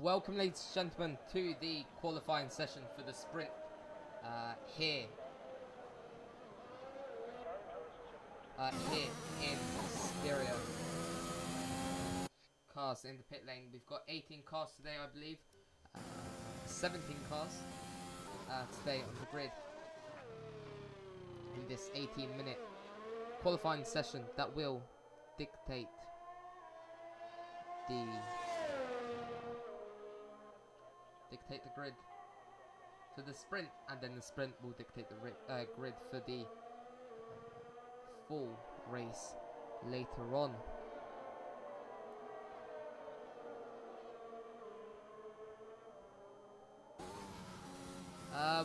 Welcome, ladies and gentlemen, to the qualifying session for the sprint here in Austria. Cars in the pit lane. We've got 18 cars today, I believe. 17 cars today on the grid in this 18-minute qualifying session that will dictate the grid for the sprint, and then the sprint will dictate the grid for the full race later on.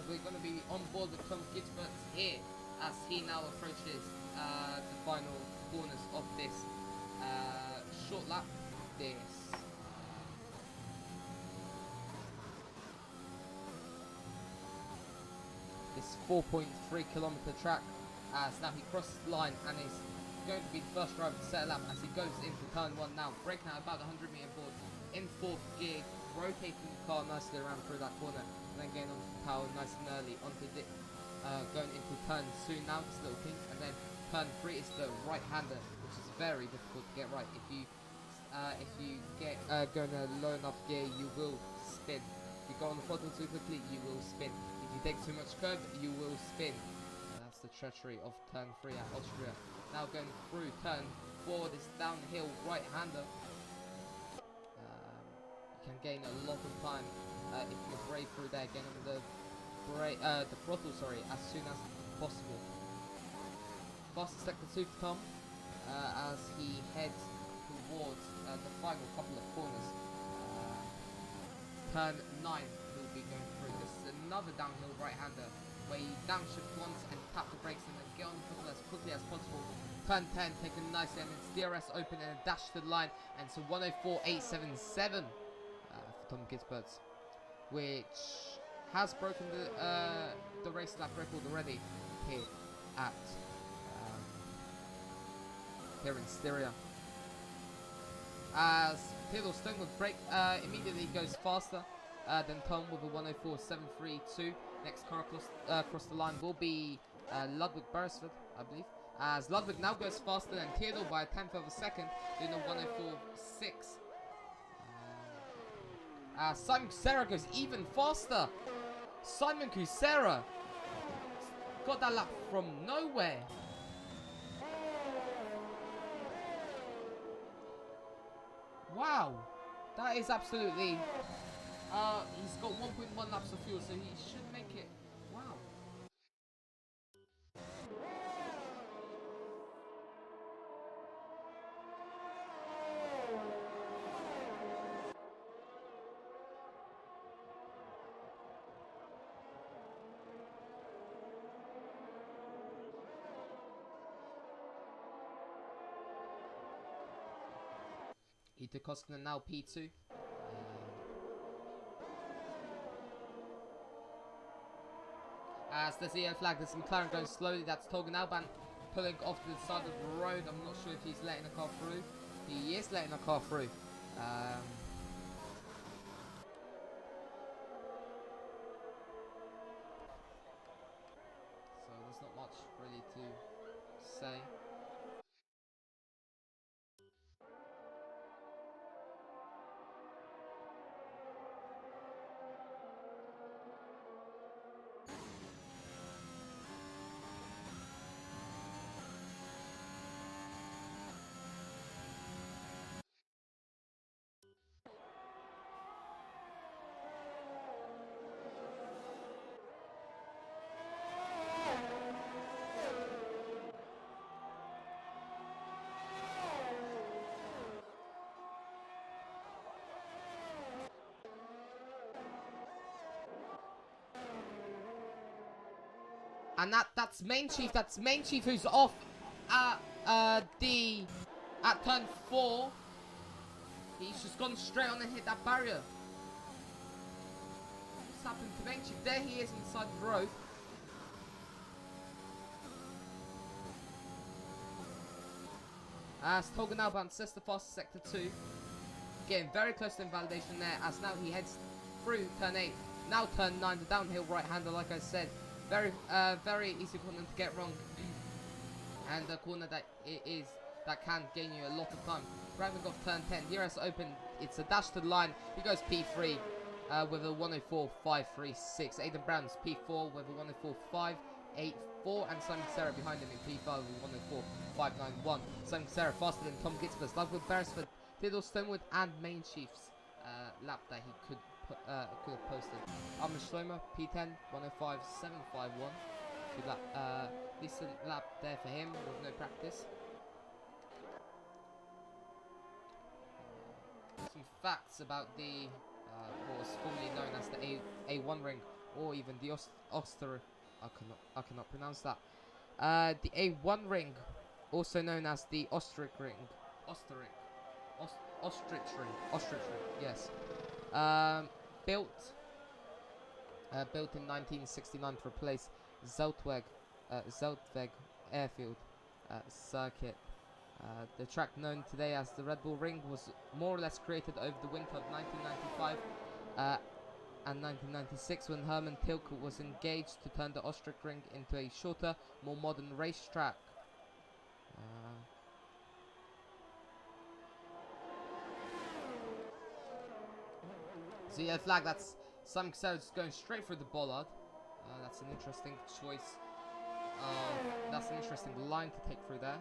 We're going to be on board with Tom Gibbs here as he now approaches the final corners of this short lap. This 4.3 kilometer track, as now he crosses the line and is going to be the first driver to set a lap as he goes into turn 1 now, braking out about the 100-meter board in 4th gear, rotating the car nicely around through that corner, and then getting onto power nice and early onto going into turn 2 now, this little pink, and then turn 3 is the right-hander, which is very difficult to get right. If you get going a low enough gear, you will spin. If you go on the throttle too quickly, you will spin. If you take too much curve, you will spin. That's the treachery of turn 3 at Austria. Now going through turn 4, this downhill right-hander. You can gain a lot of time if you brake through there, getting on the throttle, as soon as possible. Fastest sector 2 to come as he heads towards the final couple of corners. Turn 9 he'll be going through. This is another downhill right-hander where you downshift once and tap the brakes and then get on the throttle as quickly as possible. Turn 10 taken nicely, and it's DRS open and a dash to the line, and it's a 1:04.877 for Tom Gisberts, which has broken the race lap record already here at here in Styria. As Theodore Stone with brake immediately goes faster than Tom with a 1:04.732. Next car across the line will be Ludwig Beresford, I believe. As Ludwig now goes faster than Theodore by a 10th of a second, doing a 1:04.6. Simon Kucera goes even faster. Simon Kucera got that lap from nowhere. Wow, that is absolutely. He's got 1.1 laps of fuel, so he should make it. Wow. Ito Koskinen now P2. As there's the yellow flag, there's McLaren going slowly. That's Togan Alban pulling off to the side of the road. I'm not sure if he's letting a car through. He is letting a car through. So there's not much really to say. And that's Main Chief. That's Main Chief who's off at turn 4. He's just gone straight on and hit that barrier. What's happened to Main Chief? There he is inside the road. As Togan Alban sets the fastest sector 2. getting very close to invalidation there, as now he heads through turn 8. Now turn 9, the downhill right-hander, like I said. Very easy corner to get wrong. And a corner that that can gain you a lot of time. Rounding off turn 10, here has open, it's a dash to the line. He goes P3 with a 104.536. Aidan Brown's P4 with a 104.584, and Simon Serra behind him in P5 with 104.591. Simon Serra faster than Tom Gitzber's Ludwig Beresford, Theodore Stonewood, and Main Chief's lap that he could have posted. Armin Schlomer P10 105.751. Good lap, decent lap there for him with no practice. Some facts about the what was formerly known as the A1 ring, or even the Oster. I cannot pronounce that. The A1 ring, also known as the Ostrich ring. Ostrich ring. Yes. Built in 1969 to replace Zeltweg Airfield circuit. The track known today as the Red Bull Ring was more or less created over the winter of 1995 and 1996, when Hermann Tilke was engaged to turn the Ostrich Ring into a shorter, more modern racetrack. So yeah, flag, that's Simon Casellas going straight through the bollard. That's an interesting choice. That's an interesting line to take through there.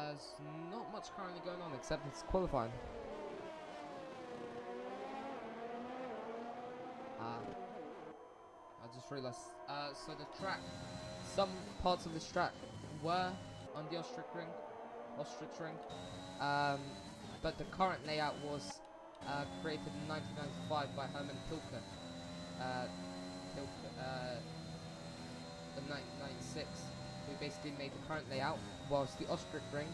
There's not much currently going on except it's qualifying. I just realised. So the track, some parts of this track were on the Ostrich Ring, but the current layout was created in 1995 by Hermann Tilke. In 1996, who basically made the current layout, whilst the Ostrich Ring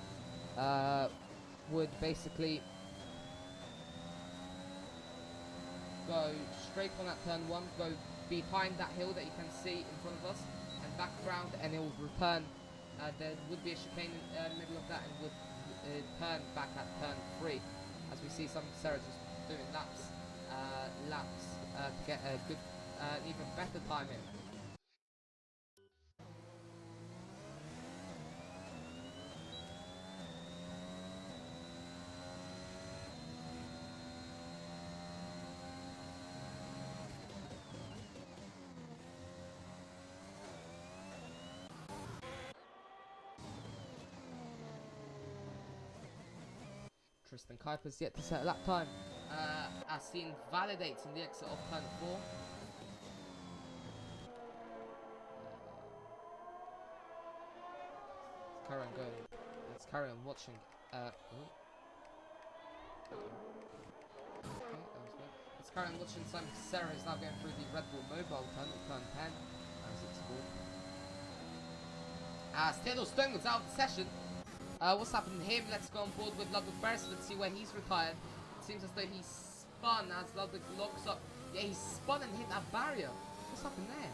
would basically go straight on at turn 1, go behind that hill that you can see in front of us, and back around, and it would return. There would be a chicane in the middle of that, and would turn back at turn 3, as we see some Sarah just doing laps to get a good, even better time in. Tristan Kuiper's yet to set a lap time, as he invalidates in the exit of turn 4. Let's carry on watching. Okay, that was good. Let's carry on watching. Simon Serra is now going through the Red Bull Mobile turn, turn 10, as it's called. As Theodore Stonewood's out of the session. What's happened to him? Let's go on board with Ludwig Beresford and see where he's retired. It seems as though he spun as Ludwig locks up. Yeah, he spun and hit that barrier. What's happened there?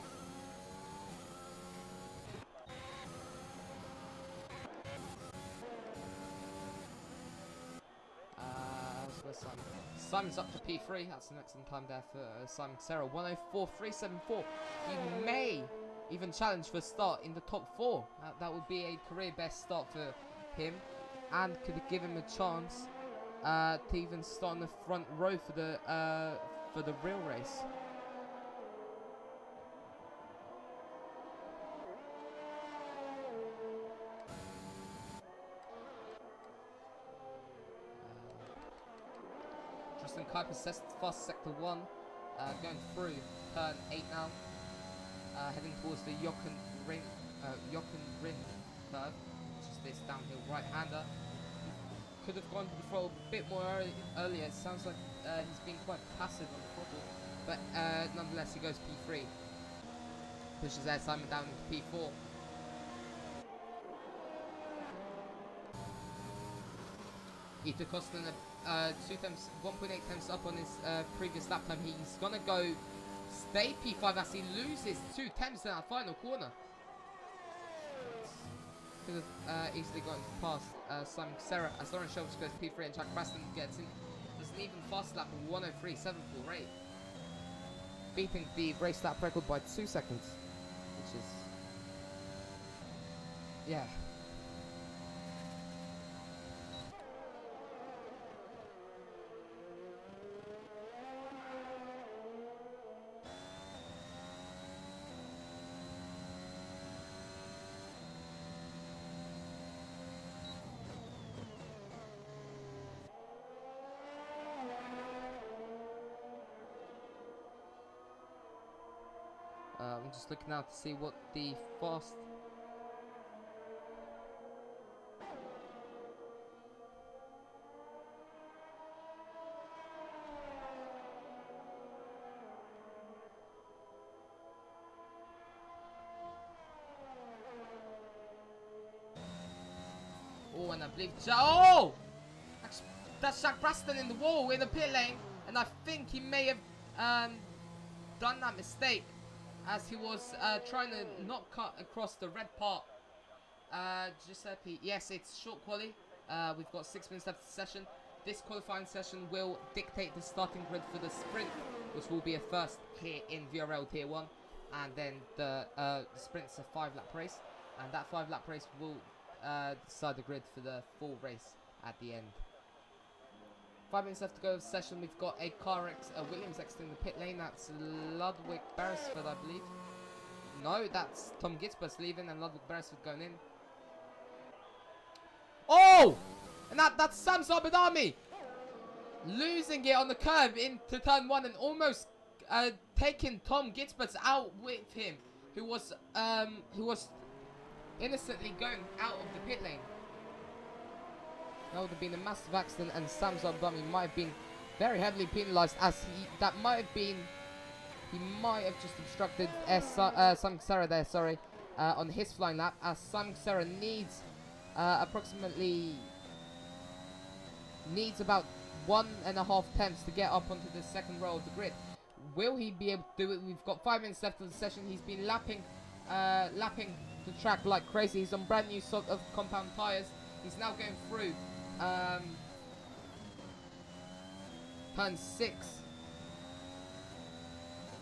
Simon's up to P3. That's an excellent time there for Simon Serra. 104.374. He may even challenge for a start in the top 4. That would be a career best start for him, and could give him a chance to even start on the front row for the real race. Tristan Kuiper fast sector 1, going through turn 8 now, heading towards the Jochen Ring curve. This downhill right-hander. Could have gone to the throttle a bit more earlier. It sounds like he's been quite passive on the throttle, but nonetheless he goes P3. Pushes there Simon down into P4. Ito Koskinen 1.8 tenths up on his previous lap time. He's gonna go stay P5 as he loses 2 tenths in that final corner. Could have easily gotten past Simon Serra as Lawrence Shelves goes P3 and Jack Braston gets in. There's an even fast lap of 1:03.74.8, beating the race lap record by 2 seconds, which is, yeah. I'm just looking out to see what the fast... Oh, and I believe... Oh! That's Jack Braston in the wall in the pit lane, and I think he may have done that mistake as he was trying to not cut across the red part. Giuseppe, yes, it's short quali. We've got 6 minutes left of the session. This qualifying session will dictate the starting grid for the sprint, which will be a first here in VRL Tier 1. And then the sprint's a 5-lap race, and that 5-lap race will decide the grid for the full race at the end. 5 minutes left to go of the session. We've got a Williams exiting the pit lane. That's Ludwig Beresford, I believe. No, that's Tom Gitzbus leaving and Ludwig Beresford going in. Oh! And that's Sam Zabadami losing it on the curve into turn 1 and almost taking Tom Gitzbus out with him, who was innocently going out of the pit lane. That would have been a massive accident, and Sam Zabdami might have been very heavily penalised, as he might have just obstructed Simon Serra there, sorry, on his flying lap, as Simon Serra needs about 1.5 tenths to get up onto the second row of the grid. Will he be able to do it? We've got 5 minutes left of the session. He's been lapping the track like crazy. He's on brand new sort of compound tyres. He's now going through turn 6.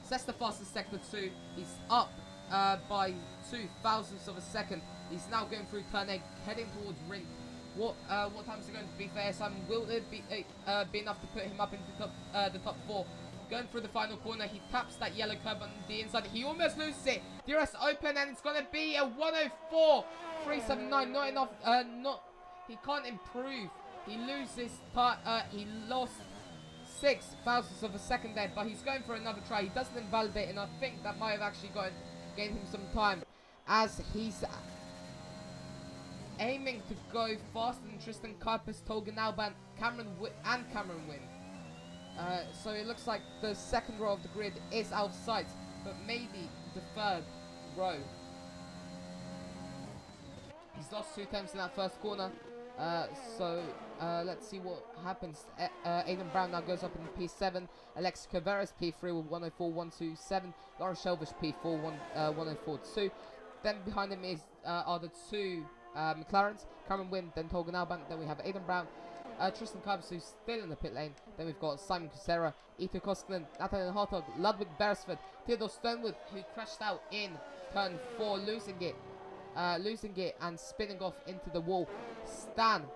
Sets the fastest sector 2. He's up by 0.02 of a second. He's now going through turn 8, heading towards Ring. What time is it going to be for Simon? Will it be enough to put him up into the top 4? Going through the final corner, he taps that yellow curb on the inside. He almost loses it. DRS open, and it's going to be a 1:04.379. Not enough. He can't improve. He loses. He lost 0.06 of a second there, but he's going for another try. He doesn't invalidate, and I think that might have actually gained him some time, as he's aiming to go faster than Tristan Kuipers, Tolga Alban, Cameron Wynn. So it looks like the second row of the grid is out of sight, but maybe the third row. He's lost 2 attempts in that first corner. So let's see what happens. Aidan Brown now goes up in P7. Alexis Caveras P3 with 1:04.127. Lawrence Shelvish P4 1:04.2. Then behind him are the 2 McLarens, Cameron Wynn, then Tolga Alban. Then we have Aidan Brown, Tristan Kuipers, who's still in the pit lane. Then we've got Simon Kucera, Ito Koskinen, Nathaniel Hartog, Ludwig Beresford, Theodore Stonewood, who crashed out in turn 4, losing it and spinning off into the wall. Stan,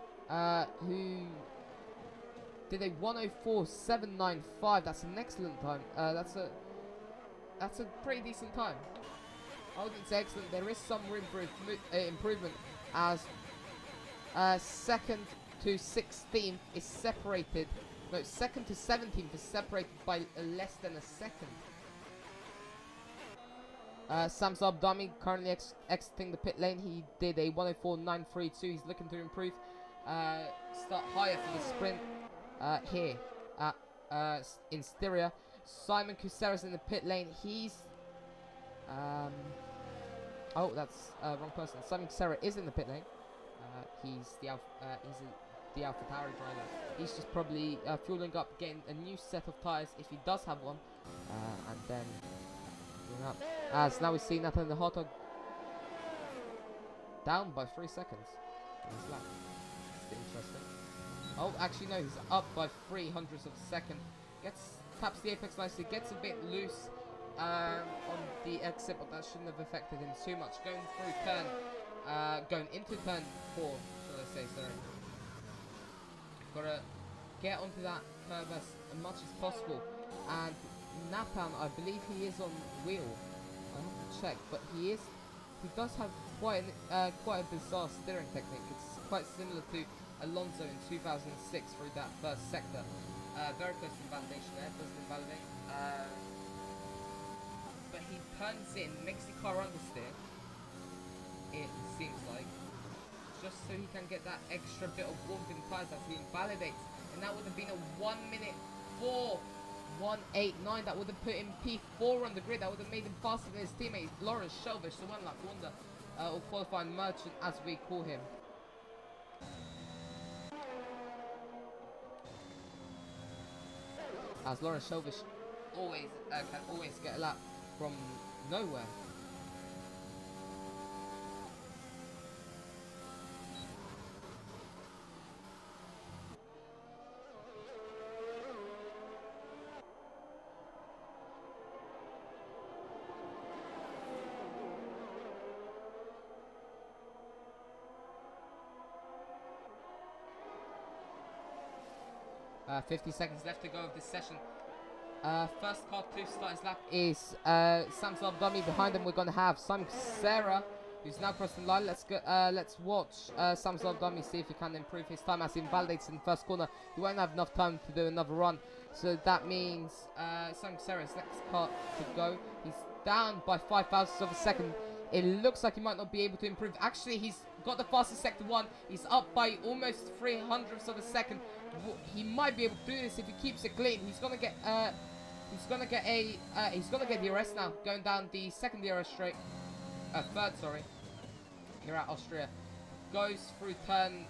who did a 1:04.795. That's an excellent time. That's a pretty decent time. I wouldn't say excellent. There is some room for improvement, as 2nd to 16th is separated. No, 2nd to 17th is separated by less than a second. Sam Zabdami currently exiting the pit lane. He did a 1:04.932. He's looking to improve. Start higher for the sprint here in Styria. Simon Kucera's in the pit lane. He's oh, that's wrong person. Simon Kucera is in the pit lane. He's the AlphaTauri driver. He's just probably fueling up, getting a new set of tyres if he does have one, and then fueling up. As now we see Nathan the Hot Dog down by 3 seconds on his lap. It's interesting. Oh, actually no, he's up by 300ths of a second. Taps the apex nicely, gets a bit loose on the exit, but that shouldn't have affected him too much. Going into turn 4, shall I say, sorry. Gotta get onto that curve as much as possible. And Nathan, I believe he is on wheel. I have to check, but he does have quite a bizarre steering technique. It's quite similar to Alonso in 2006 through that first sector. Very close to invalidation there, doesn't invalidate. But he turns in, makes the car understeer, it seems like, just so he can get that extra bit of warmth in the tyres as he invalidates. And that would have been a 1:04.189. That would have put him P4 on the grid. That would have made him faster than his teammate Lawrence Shelvish, the one lap wonder, or qualifying merchant as we call him. As Lawrence Shelvish can always get a lap from nowhere. Uh, 50 seconds left to go of this session. First car to start his lap is Sam Dummy. Behind him we're going to have Simon Sarah, who's now crossing the line. Let's watch Sam Dummy see if he can improve his time as he invalidates in the first corner. He won't have enough time to do another run, so that means Simon Sarah's next car to go. He's down by 5 thousandths of a second. It looks like he might not be able to improve. Actually, he's got the fastest sector 1. He's up by almost 300ths of a second. He might be able to do this if he keeps it clean. He's gonna get the arrest now, going down the second DRS straight, third, sorry, here at Austria. Goes through turn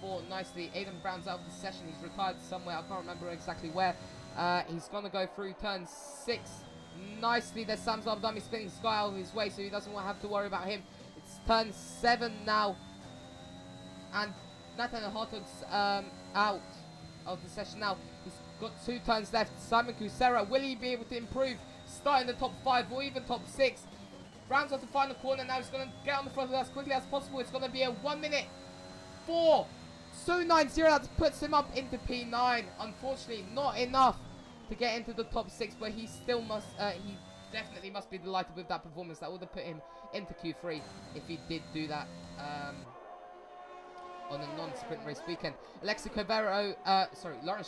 4 nicely. Aidan Brown's out of the session. He's retired somewhere. I can't remember exactly where. He's gonna go through turn 6 nicely. There's Sam Dummy spinning Sky out of his way, so he doesn't have to worry about him. It's turn 7 now, and Nathan Hartog's out of the session now. He's got 2 turns left. Simon Kusera, will he be able to improve? Start in the top 5 or even top 6. Rounds off the final corner now. He's going to get on the front as quickly as possible. It's going to be a 1:04.290. That puts him up into P9. Unfortunately, not enough to get into the top 6, but he still must. He definitely must be delighted with that performance. That would have put him into Q3 if he did do that. On a non-sprint race weekend. Lawrence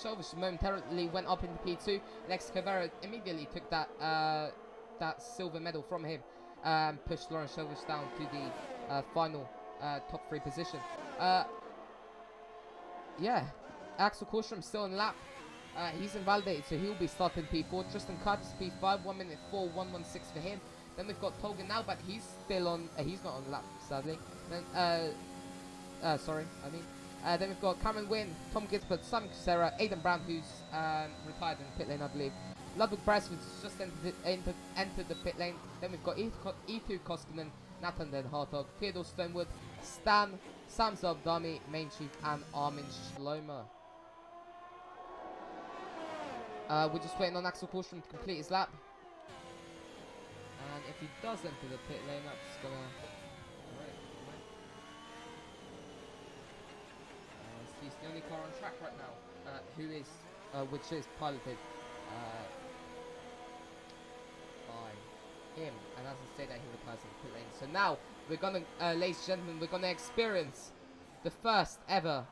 Shelvish momentarily went up into P2. Alexis Cavero immediately took that silver medal from him, pushed Lawrence Shelvish down to the final top 3 position. Yeah, Axel Korstrom still in lap. He's invalidated, so he'll be starting P4. Tristan Curtis P5, 1:04.116 for him. Then we've got Tolga now, but he's still on. He's not on lap, sadly. Then then we've got Cameron Wynn, Tom Gisbert, Simon Kusera, Aidan Brown, who's retired in the pit lane, I believe. Ludwig Brass, who's just entered the pit lane. Then we've got Etu Koskinen, Nathan Den Hartog, Theodore Stonewood, Stan, Sam Zabdami, Main Chief, and Armin Schlomer. We're just waiting on Axel Korstrom to complete his lap. And if he does enter the pit lane, that's gonna... He's the only car on track right now, which is piloted by him, and as I say that, he retires in the pit lane. So now we're gonna, ladies and gentlemen, we're gonna experience the first ever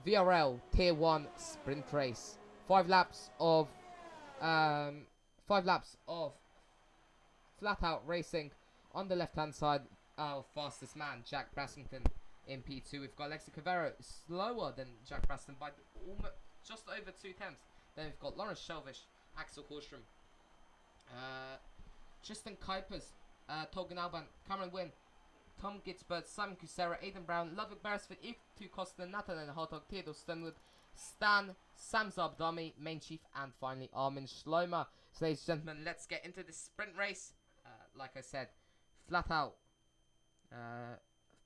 VRL Tier 1 sprint race. 5 laps of flat out racing. On the left hand side, our fastest man, Jack Brassington. In P2, we've got Alexis Cavero, slower than Jack Braston by almost just over 2 tenths. Then we've got Lawrence Shelvish, Axel Korstrom, Tristan Kuipers, Tolgan Alban, Cameron Wynn, Tom Gitzbert, Simon Kucera, Aidan Brown, Ludwig Beresford, Eve2 Costa, Nathan Hartog, Theodore Stonewood, Stan, Sam Zabdami, Main Chief, and finally Armin Schlomer. So ladies and gentlemen, let's get into this sprint race. Like I said, flat out,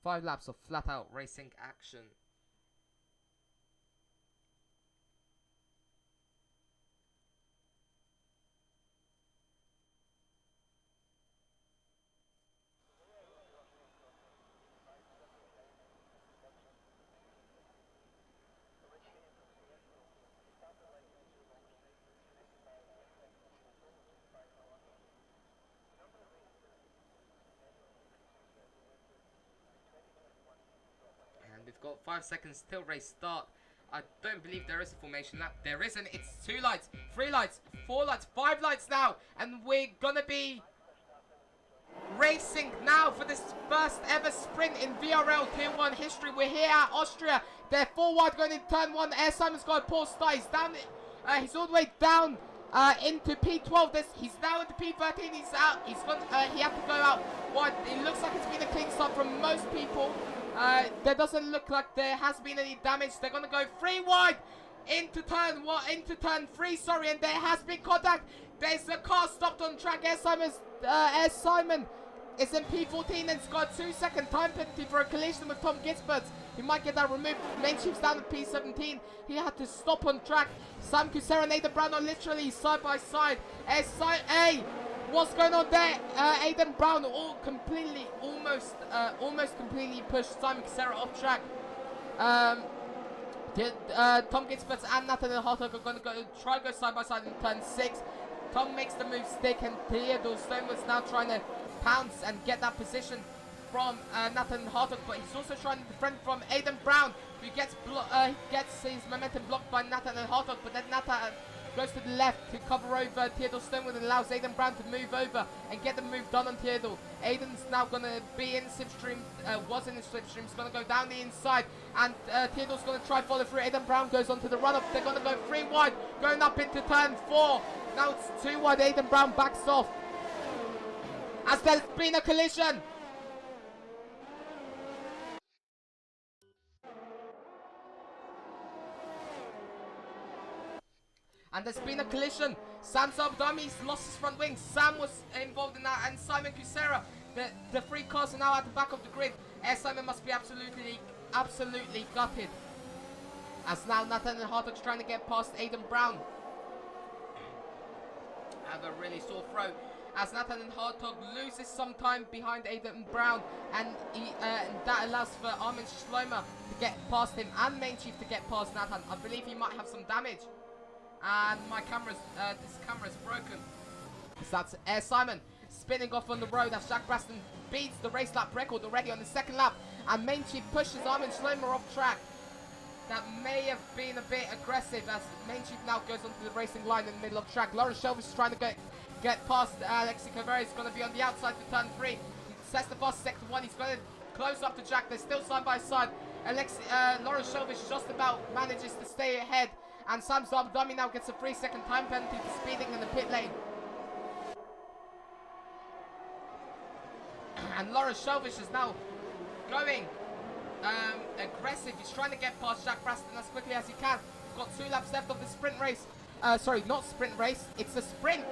5 laps of flat out racing action. And we've got 5 seconds till race start. I don't believe there is a formation lap. There isn't. It's 2 lights, 3 lights, 4 lights, 5 lights now. And we're gonna be racing now for this first ever sprint in VRL Tier 1 history. We're here at Austria. They're 4 wide going into turn 1. Air Simon's got a poor start. He's down. He's all the way down into P12. He's now into P13. He's out. He's got. He had to go out wide. It looks like it's been a clean start from most people. There doesn't look like there has been any damage. They're gonna go 3 wide into turn 1, into turn 3. Sorry, and there has been contact. There's a car stopped on track. Air Simon is in P14 and it's got a 2-second time penalty for a collision with Tom Gitzbert. He might get that removed. Main Chief's down at P17. He had to stop on track. Sam Kucera and Aidan Brown are literally side by side. What's going on there? Aidan Brown almost completely pushed Simon Kucera off track. Tom Gitzbert and Nathaniel Hartog are going to go side by side in turn 6. Tom makes the move stick and Theodore Stonewood's now trying to pounce and get that position from Nathaniel Hartog, but he's also trying to defend from Aidan Brown, who gets his momentum blocked by Nathaniel Hartog, but then Nathan goes to the left to cover over Theodore Stonewood and allows Aidan Brown to move over and get the move done on Theodore. Aidan's now going to be in the slipstream, was in the slipstream, he's going to go down the inside, and Theodore's going to try follow through. Aidan Brown goes onto the run-up. They're going to go 3 wide, going up into turn 4. Now it's 2 wide. Aidan Brown backs off as there's been a collision. And there's been a collision. Sam Zabdami's lost his front wing. Sam was involved in that, and Simon Kucera. The 3 cars are now at the back of the grid. Air Simon must be absolutely gutted. As now Nathaniel Hartog's trying to get past Aidan Brown. Have a really sore throat. As Nathaniel Hartog loses some time behind Aidan Brown, and that allows for Armin Schlomer to get past him and Main Chief to get past Nathan. I believe he might have some damage. And my this camera's broken. So that's Air Simon spinning off on the road as Jack Braston beats the race lap record already on the 2nd lap. And Main Chief pushes Armin Schlomer off track. That may have been a bit aggressive as Main Chief now goes onto the racing line in the middle of track. Lawrence Shelvis is trying to get past Alexi Caveri. He's going to be on the outside for turn 3. He sets the fast sector 1. He's going to close up to Jack. They're still side by side. Lawrence Shelvis just about manages to stay ahead. And Sam Zabdami now gets a 3-second time penalty for speeding in the pit lane. And Lawrence Shelvish is now going aggressive. He's trying to get past Jack Braston as quickly as he can. We've got 2 laps left of the sprint race. Sorry, not sprint race. It's a sprint.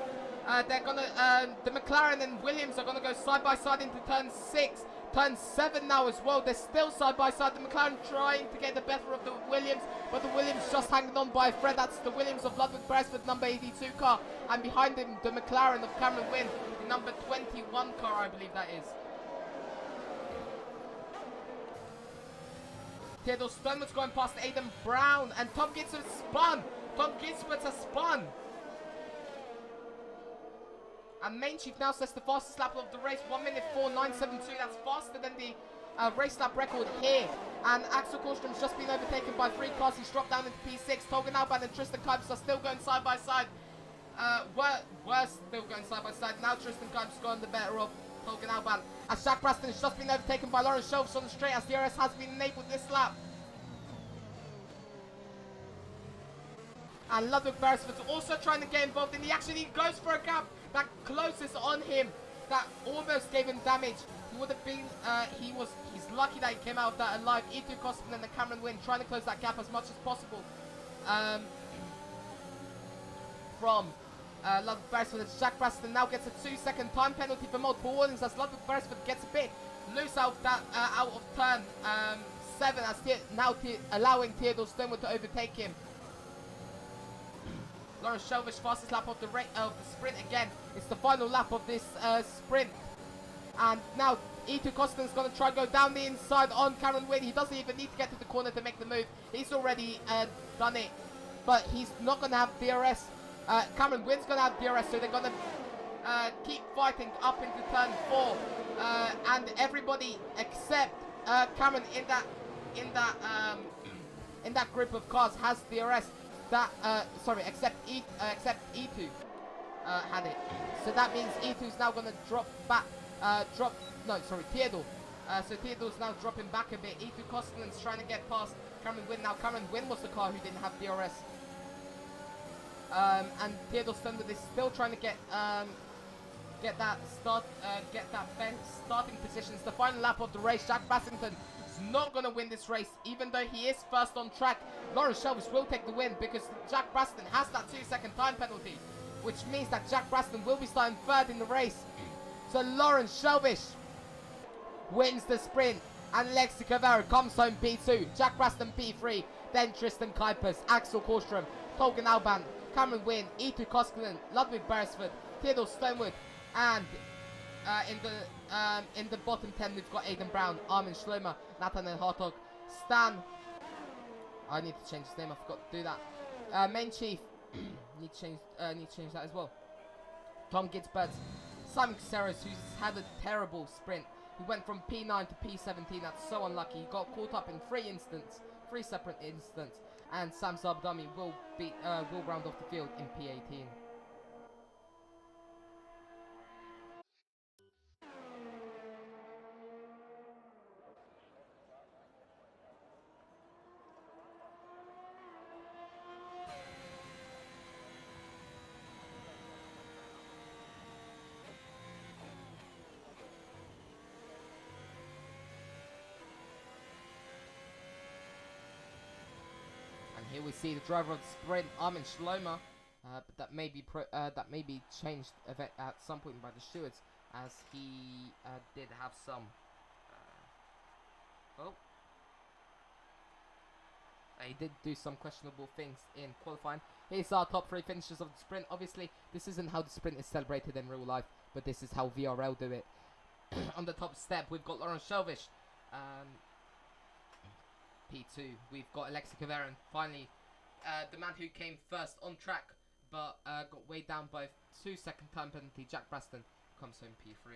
They're gonna the McLaren and Williams are gonna go side by side into turn 6, turn 7 now as well. They're still side by side. The McLaren trying to get the better of the Williams, but the Williams just hanging on by a thread. That's the Williams of Ludwig Beresford, number 82 car, and behind him the McLaren of Cameron Wynn, the number 21 car, I believe that is. Theodore Stonewood's going past Aidan Brown, and Tom Gitzbert spun. Tom Gitzbert has spun. And Main Chief now sets the fastest lap of the race, 1:04.972. That's faster than the race lap record here. And Axel Korstrom's just been overtaken by 3 cars. He's dropped down into P6. Tolga Alban and Tristan Kuipers are still going side by side. We're still going side by side. Now Tristan Kuipers going the better of Tolga Alban. As Jack Braston has just been overtaken by Lawrence Shelves on the straight as DRS has been enabled this lap. And Ludwig Beresford's also trying to get involved in the action. He goes for a gap that closes on him, that almost gave him damage. he would have been, he's lucky that he came out of that alive. E2 Koskinen and Cameron Wynn trying to close that gap as much as possible. From Ludwig Beresford. Jack Braston now gets a 2-second time penalty for multiple warnings as Ludwig Beresford gets a bit loose out of that out of turn 7 as allowing Theodore Stonewood to overtake him. Lawrence Shelvish fastest lap of the sprint again. It's the final lap of this sprint, and now E2 Kosten's going to try to go down the inside on Cameron Wynn. He doesn't even need to get to the corner to make the move. He's already done it, but he's not going to have DRS. Cameron Wynn's going to have DRS, so they're going to keep fighting up into turn 4, and everybody except Cameron in that group of cars has DRS. Except E2 had it. So that means E2's now going to drop back. Theodore. So Theodore's now dropping back a bit. E2 Kosten's trying to get past Cameron Wynn. Now Cameron Wynn was the car who didn't have DRS. And Theodore Stonewood is still trying to get that starting positions. The final lap of the race. Jack Bassington is not going to win this race, even though he is first on track. Lawrence Shelvish will take the win because Jack Braston has that 2-second time penalty, which means that Jack Braston will be starting third in the race. So Lawrence Shelvish wins the sprint, and Alexi Cavero comes home P2. Jack Braston P3, then Tristan Kuipers, Axel Korstrom, Tolgan Alban, Cameron Wynn, E2 Koskinen, Ludwig Beresford, Theodore Stonewood, and in the bottom 10 we've got Aidan Brown, Armin Schlomer, Nathaniel Hartog, Stan. I need to change his name. I forgot to do that. Main Chief. need to change that as well. Tom Gidsberg, Simon Caceres, who's had a terrible sprint. He went from P9 to P17. That's so unlucky. He got caught up in three separate incidents. And Sam Zabdami will round off the field in P18. Here we see the driver of the sprint, Armin Schlomer, but that may be changed at some point by the stewards, as he did have some. He did do some questionable things in qualifying. Here's our top 3 finishers of the sprint. Obviously, this isn't how the sprint is celebrated in real life, but this is how VRL do it. On the top step, we've got Lawrence Shelvish. P2, we've got Alexi Cavero, and finally the man who came first on track but got weighed down by 2-second time penalty, Jack Braston, comes home P3.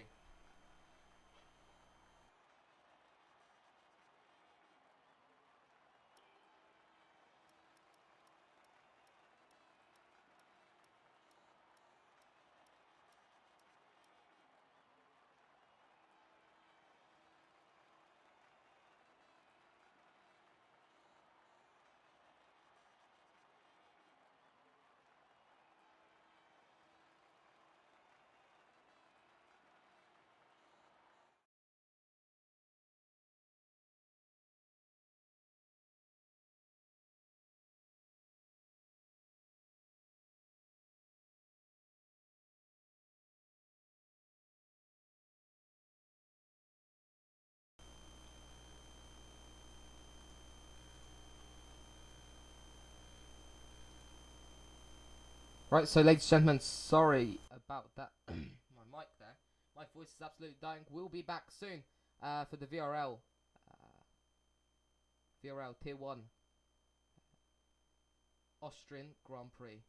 Right, so ladies and gentlemen, sorry about that. My mic there. My voice is absolutely dying. We'll be back soon for the VRL Tier 1 Austrian Grand Prix.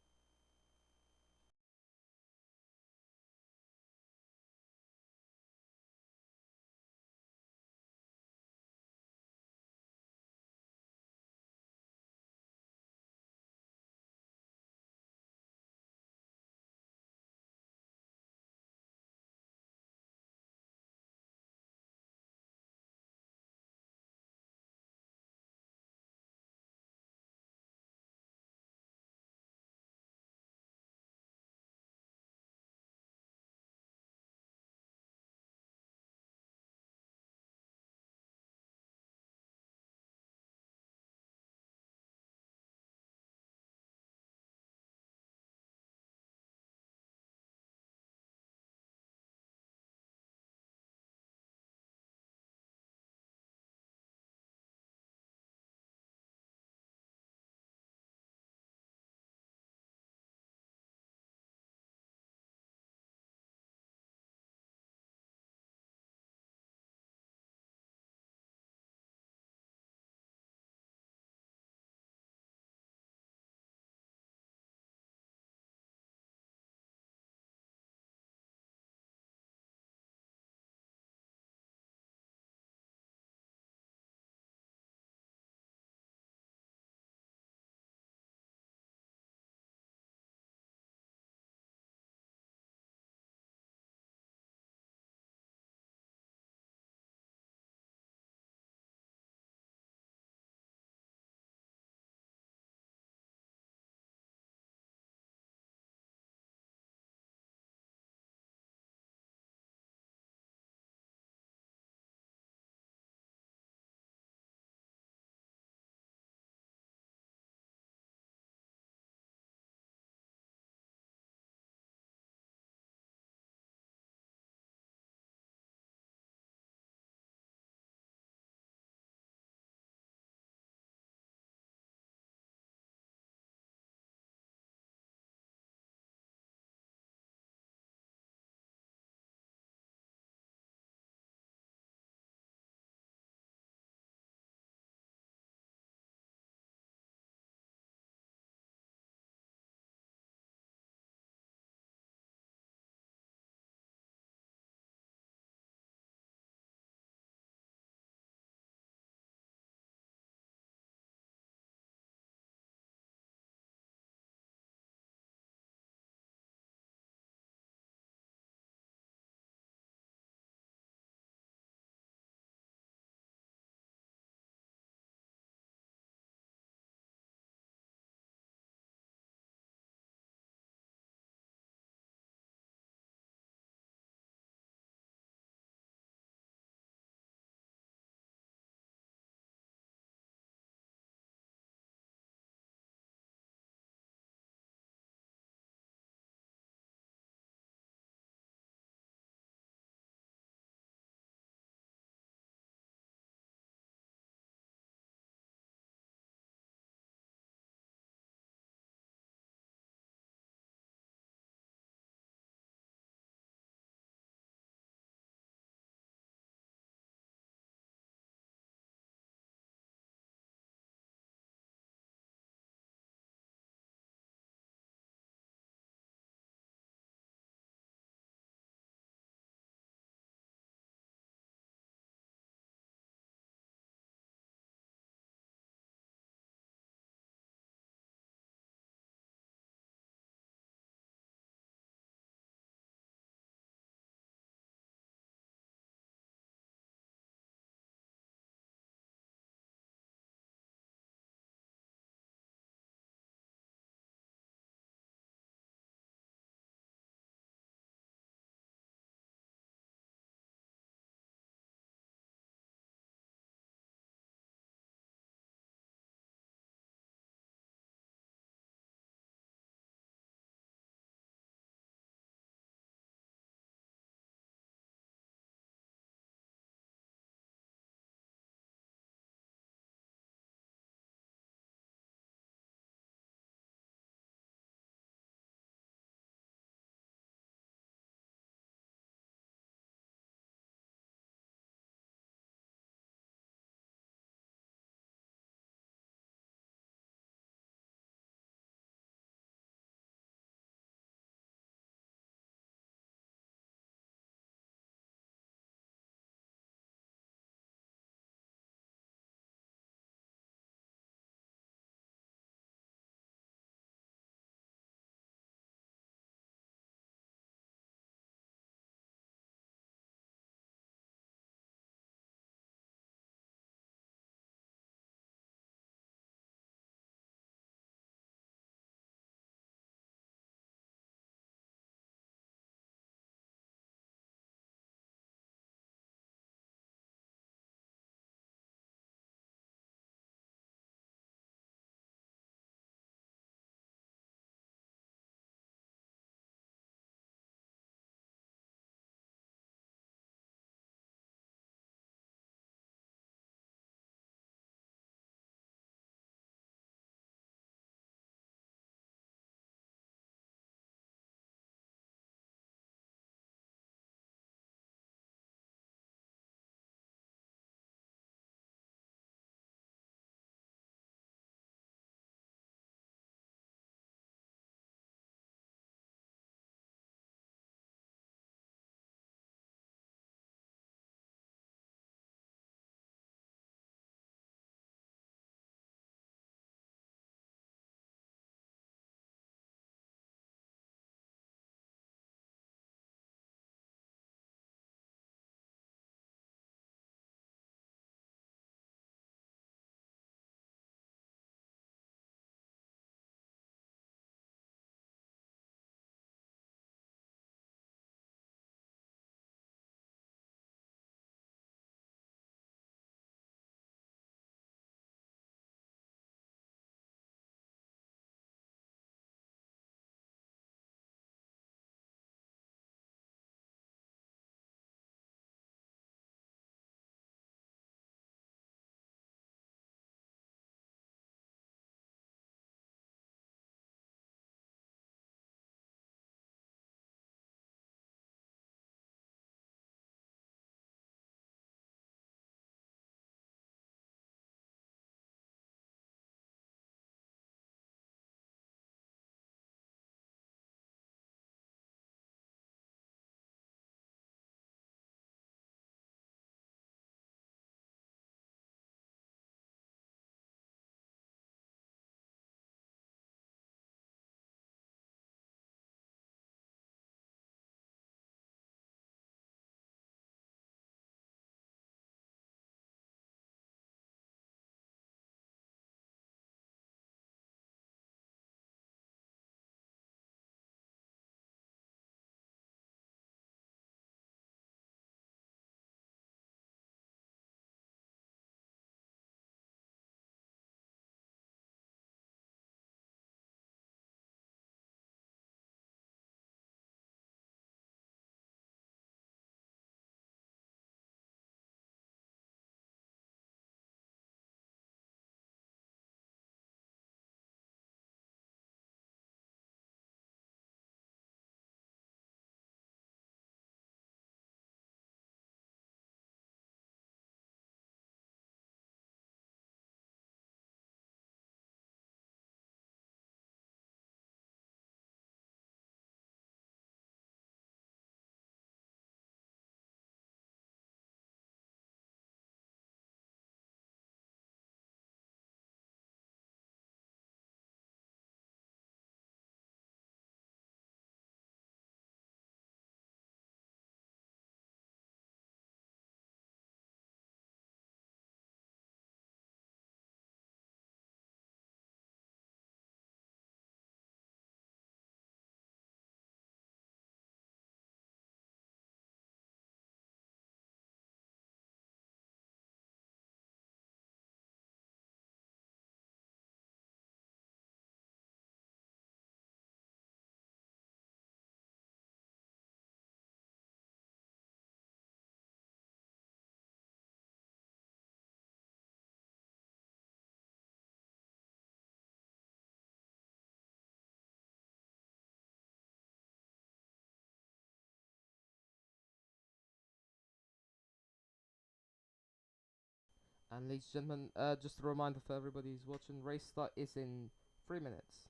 And ladies and gentlemen, just a reminder for everybody who's watching, race start is in 3 minutes.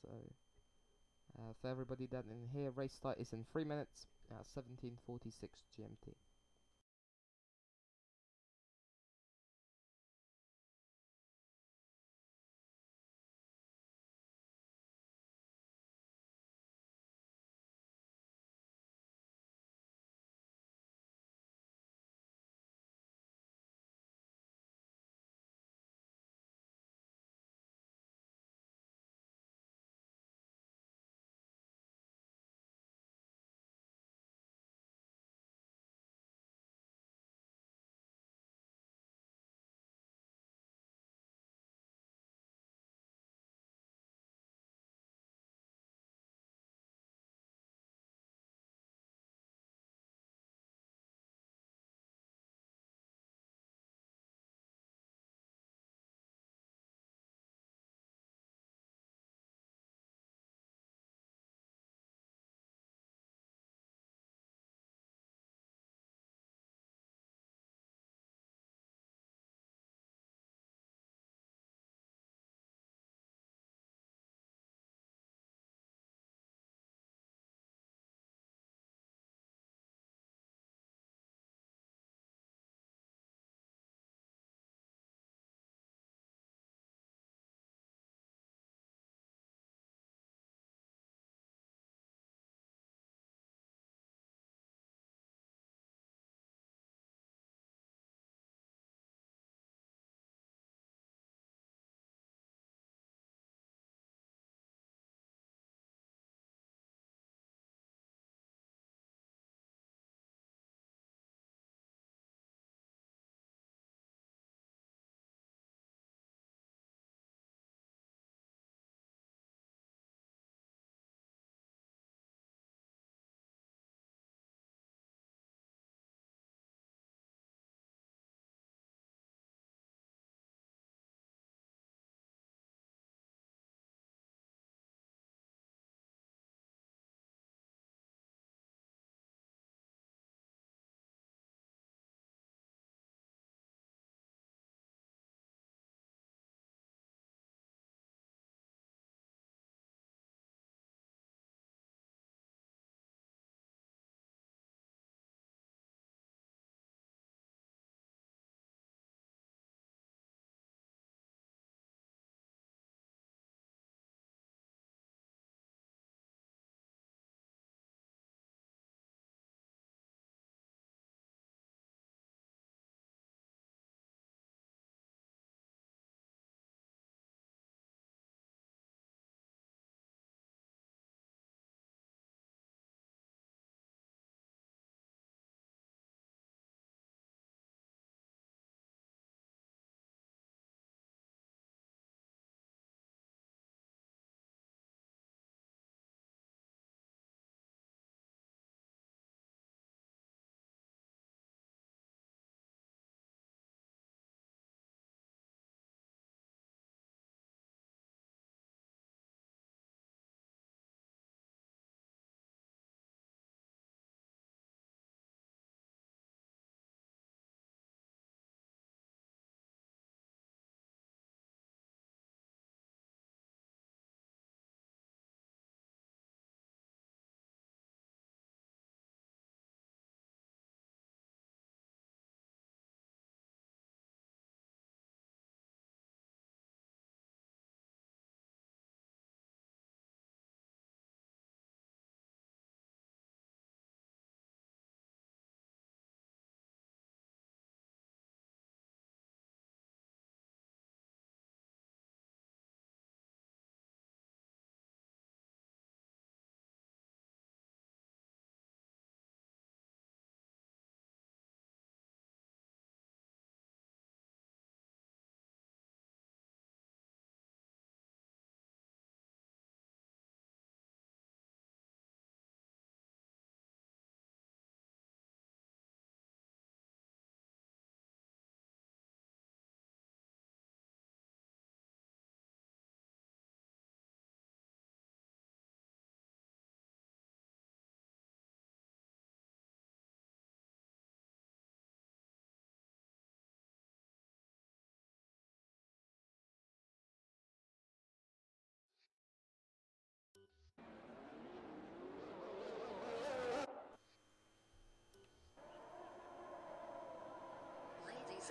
So for everybody that in here, race start is in 3 minutes at 17:46 GMT.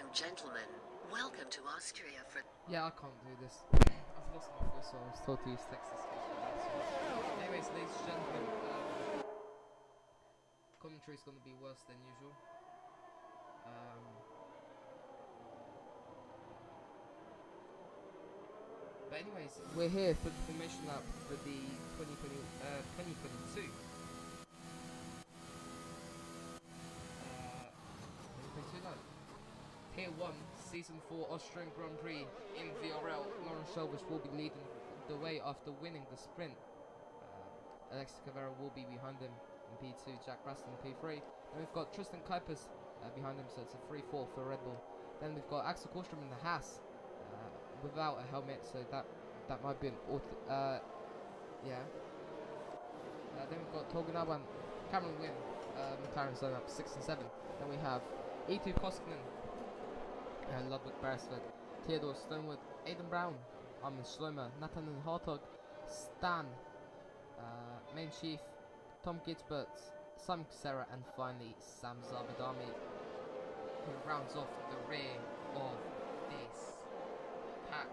and gentlemen, welcome to Austria for... Yeah, I can't do this. I've lost my voice, so I was told to use text to speech for that. So. Anyways, ladies and gentlemen, commentary is going to be worse than usual. But anyways, we're here for the formation lap for the 2022. 2022 no. Tier 1, Season 4 Austrian Grand Prix in VRL. Lawrence Shelvish will be leading the way after winning the sprint. Alexis Cavera will be behind him in P2, Jack Braston in P3. Then we've got Tristan Kuipers behind him, so it's a 3-4 for Red Bull. Then we've got Axel Korstrom in the Haas without a helmet, so that might be an yeah. Then we've got Torgen Alban, Cameron Wynn, McLaren's line up 6 and 7. Then we have E2 Koskinen and Ludwig Beresford, Theodore Stonewood, Aidan Brown, Armin Schlomer, Nathan Hartog, Stan, Main Chief, Tom Gitzbert, Sam Serra, and finally Sam Zabadami, who rounds off the rear of this pack.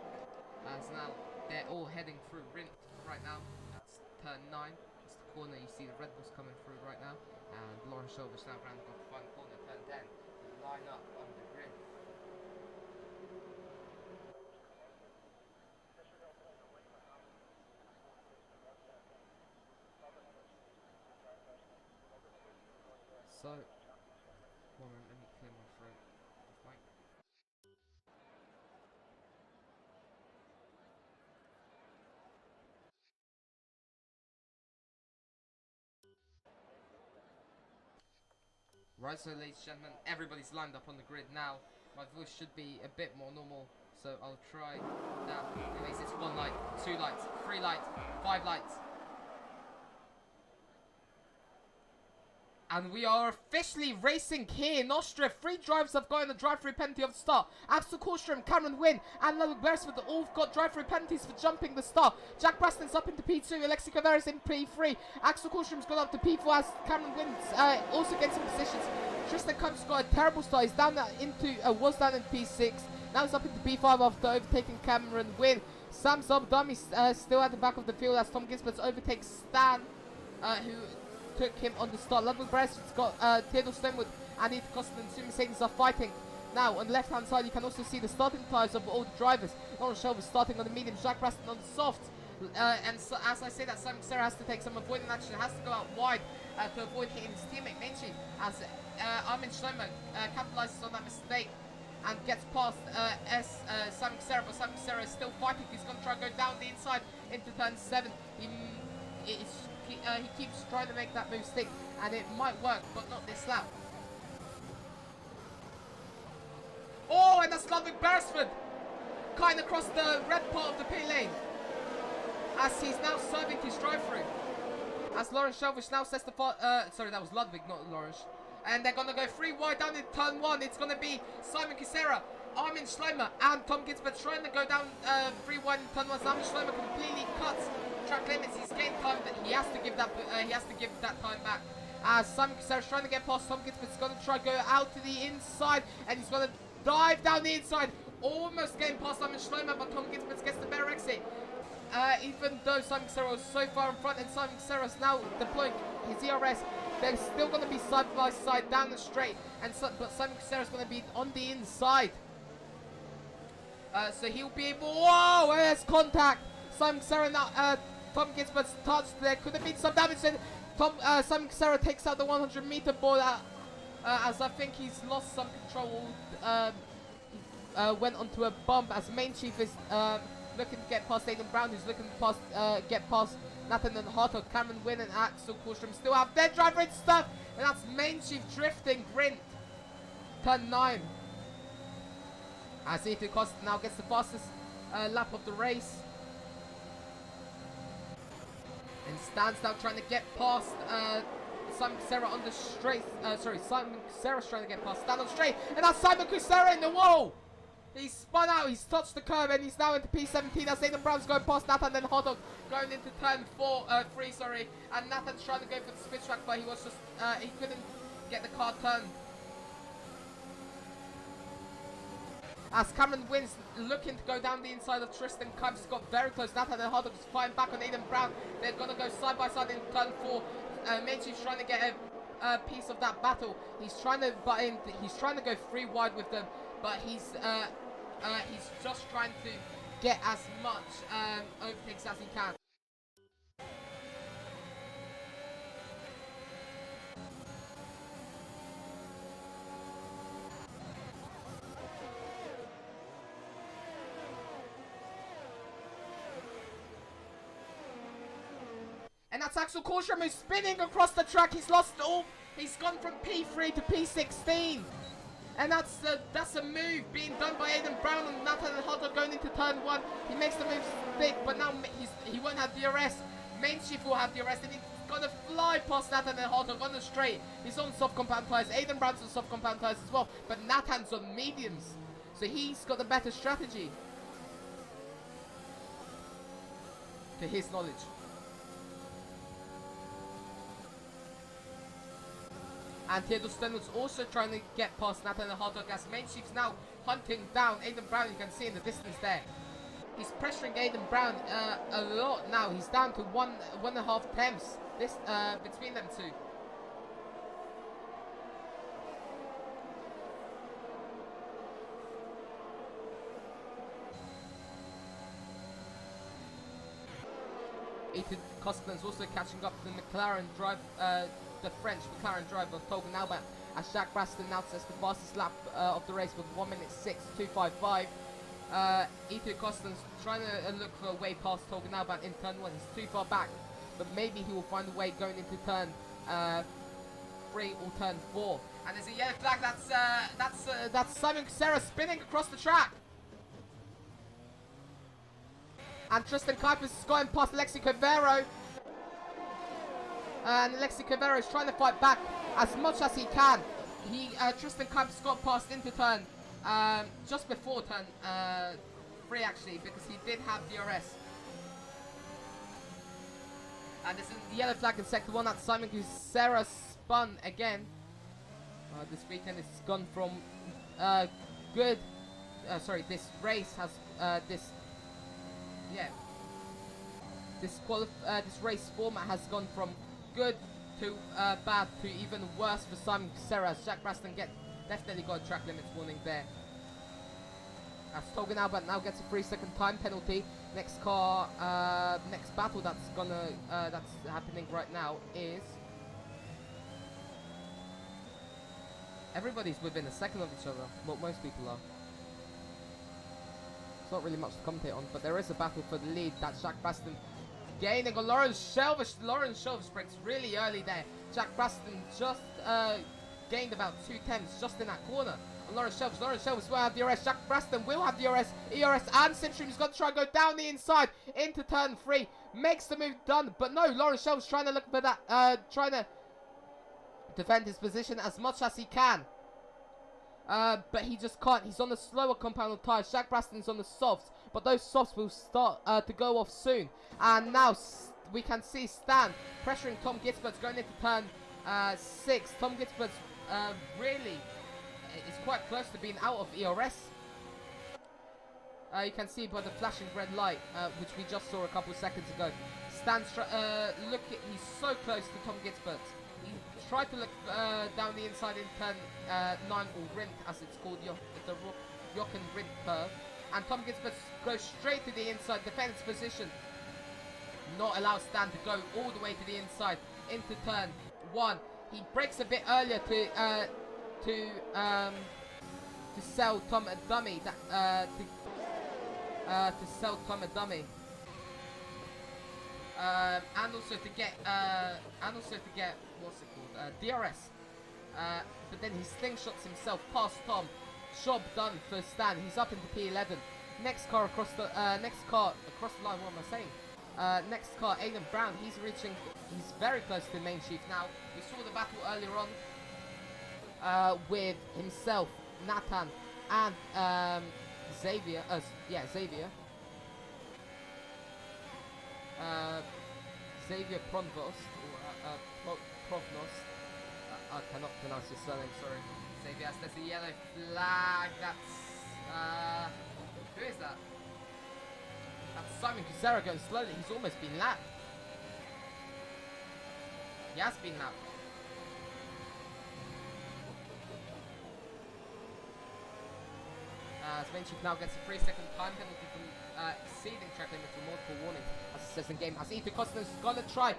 As now they're all heading through Rint right now. That's turn 9. That's the corner. You see the Red Bulls coming through right now, and Lawrence Shelvish now rounding off the final corner, turn 10. Line up on the grid. So, one minute, let me clear my throat. Mic. Right, so ladies and gentlemen, everybody's lined up on the grid now. My voice should be a bit more normal, so I'll try that. Anyways, it's 1 light, 2 lights, 3 lights, 5 lights. And we are officially racing here in Austria. 3 drivers have gotten a drive-through penalty of the start. Axel Korstrom, Cameron Wynn, and Ludwig Beresford all got drive-through penalties for jumping the start. Jack Braston's up into P2, Alexis Cavera's in P3. Axel Korstrom's gone up to P4 as Cameron Wynn's also getting some positions. Tristan Kuipers got a terrible start. He's down was down in P6. Now he's up into P5 after overtaking Cameron Wynn. Sam Zabdami's still at the back of the field as Tom Gisbert overtakes Stan, who took him on the start. Ludwig Beresford's got Theodore Stonewood and Ethan Costin and 2 Mercedes are fighting. Now, on the left-hand side, you can also see the starting tyres of all the drivers. Lawrence Shelvish starting on the mediums, Jack Braston on the softs. And so, as I say that, Simon Serra has to take some avoiding action, has to go out wide to avoid hitting his teammate Mainchi, as Armin Schlomer capitalizes on that mistake and gets past Simon Serra, but Simon Serra is still fighting. He's going to try to go down the inside into turn 7. He keeps trying to make that move stick, and it might work, but not this lap. Oh, and that's Ludwig Beresford cutting across the red part of the pit lane as he's now serving his drive-through. As Lawrence Shelvish now sets the sorry, that was Ludwig, not Lawrence. And they're going to go 3 wide down in turn 1. It's going to be Simon Kisera, Armin Schlomer, and Tom Gitzbert trying to go down 3 wide in turn 1. Armin Schlomer completely cuts track limits. He's gained time, but he has to give that time back. As Simon Kisera's trying to get past Tom Gitzbert's going to try to go out to the inside, and he's going to dive down the inside, almost getting past Simon Schlomer, but Tom Gitzbert gets the better exit. Even though Simon Kisera was so far in front, and Simon Kisera's now deploying his ERS, they're still going to be side by side down the straight, but Simon Kisera's going to be on the inside. So he'll be able. Whoa! There's contact. Simon Kisera now. Tom Gitzbert's touched. There could have been some damage. And Simon Kisera takes out the 100-meter board as I think he's lost some control. Went onto a bump as Main Chief is looking to get past Aidan Brown, who's looking to get past Nathan and Hartog. Cameron Wynn and Axel Korstrom still have their driver in stuff, and that's Main Chief drifting Grint. Turn 9. As Ethan Costa now gets the fastest lap of the race. And stands now trying to get past Simon Kisera on the straight. Simon Kisera's trying to get past Stan on straight. And that's Simon Kisera in the wall. He's spun out, he's touched the curb, and he's now into P17 as Aidan Brown's going past Nathan, then Hotdog going into turn 3, sorry. And Nathan's trying to go for the split track, but he was just, he couldn't get the car turned. As Cameron wins, looking to go down the inside of Tristan Kuipers, got very close. Nathan and Hardog is fighting back on Aiden Brown. They're going to go side by side in turn 4. Mainchief's trying to get a piece of that battle. He's trying to butt in. He's trying to go 3 wide with them, but he's just trying to get as much overtakes as he can. And that's Axel Korsham who's spinning across the track. He's lost all. He's gone from P3 to P16. And that's a move being done by Aiden Brown and Nathan Hardog going into turn 1. He makes the move stick, but now he won't have DRS. Main Chief will have DRS, and he's gonna fly past Nathan and Hardog on the straight. He's on soft compound tyres. Aiden Brown's on soft compound tyres as well, but Nathan's on mediums, so he's got the better strategy, to his knowledge. And Theodore Stenwood's also trying to get past Nathan and Hardog as Main Chief's now hunting down Aiden Brown. You can see in the distance there. He's pressuring Aiden Brown a lot now. He's down to 1.5 tenths between them two. Ethan Costin's also catching up to the McLaren drive. The French McLaren driver of Togan Albert, as Jacques Braston now sets the fastest lap of the race with 1:06.255. Ethan Costin's trying to look for a way past Togan Albert in turn 1. He's too far back, but maybe he will find a way going into turn 3 or turn 4. And there's a yellow flag. That's Simon Serra spinning across the track. And Tristan Kuipers is going past Alexi Covero. And Alexi Covero is trying to fight back as much as he can. Tristan Kuipers got passed into turn just before turn 3 actually, because he did have DRS. And there's a yellow flag in sector 1. That's Simon Sarah spun again. This weekend it's gone from good. This race has this race format has gone from good to bad to even worse for Simon Serra. Jack Braston definitely got a track limits warning there. As Togan Albert now gets a 3-second time penalty. Next battle that's happening right now is everybody's within a second of each other. What most people are. It's not really much to commentate on, but there is a battle for the lead. That's Jack Braston gaining on Lawrence Shelvis. Lawrence Shelvis breaks really early there. Jack Braston just gained about 2 tenths just in that corner. And Lawrence Shelvis will have DRS. Jack Braston will have DRS. ERS and Simstream's got to try and go down the inside into turn 3. Makes the move done, but no, Lawrence Shelvis trying to look for that, trying to defend his position as much as he can. But he just can't. He's on the slower compound of tyres. Jack Braston's on the softs, but those softs will start to go off soon. And now we can see Stan pressuring Tom Gitzbert's going into turn 6. Tom Gitzbert's really is quite close to being out of ERS. You can see by the flashing red light, which we just saw a couple of seconds ago. Stan's he's so close to Tom Gitzbert. He tried to look down the inside in turn 9, or Rint as it's called, the Jochen Rint curve. And Tom Gitzbert goes straight to the inside, defends position. Not allow Stan to go all the way to the inside into turn 1. He breaks a bit earlier to sell Tom a dummy. To sell Tom a dummy. And also to get what's it called? DRS. But then he slingshots himself past Tom. Job done for Stan. He's up into P11. Next car across the line. What am I saying? Next car, Aiden Brown. He's very close to the main chief now. We saw the battle earlier on with himself, Nathan, and Xavier. Xavier. Xavier Provnost, Provnost. I cannot pronounce his surname, sorry. Xavier, there's a yellow flag. Who is that? That's Simon Cusero going slowly. He's almost been lapped. He has been lapped. As main chief now gets a 3-second time penalty from exceeding track limits with multiple warnings. As it says in game, as Ethan Costin's gonna fight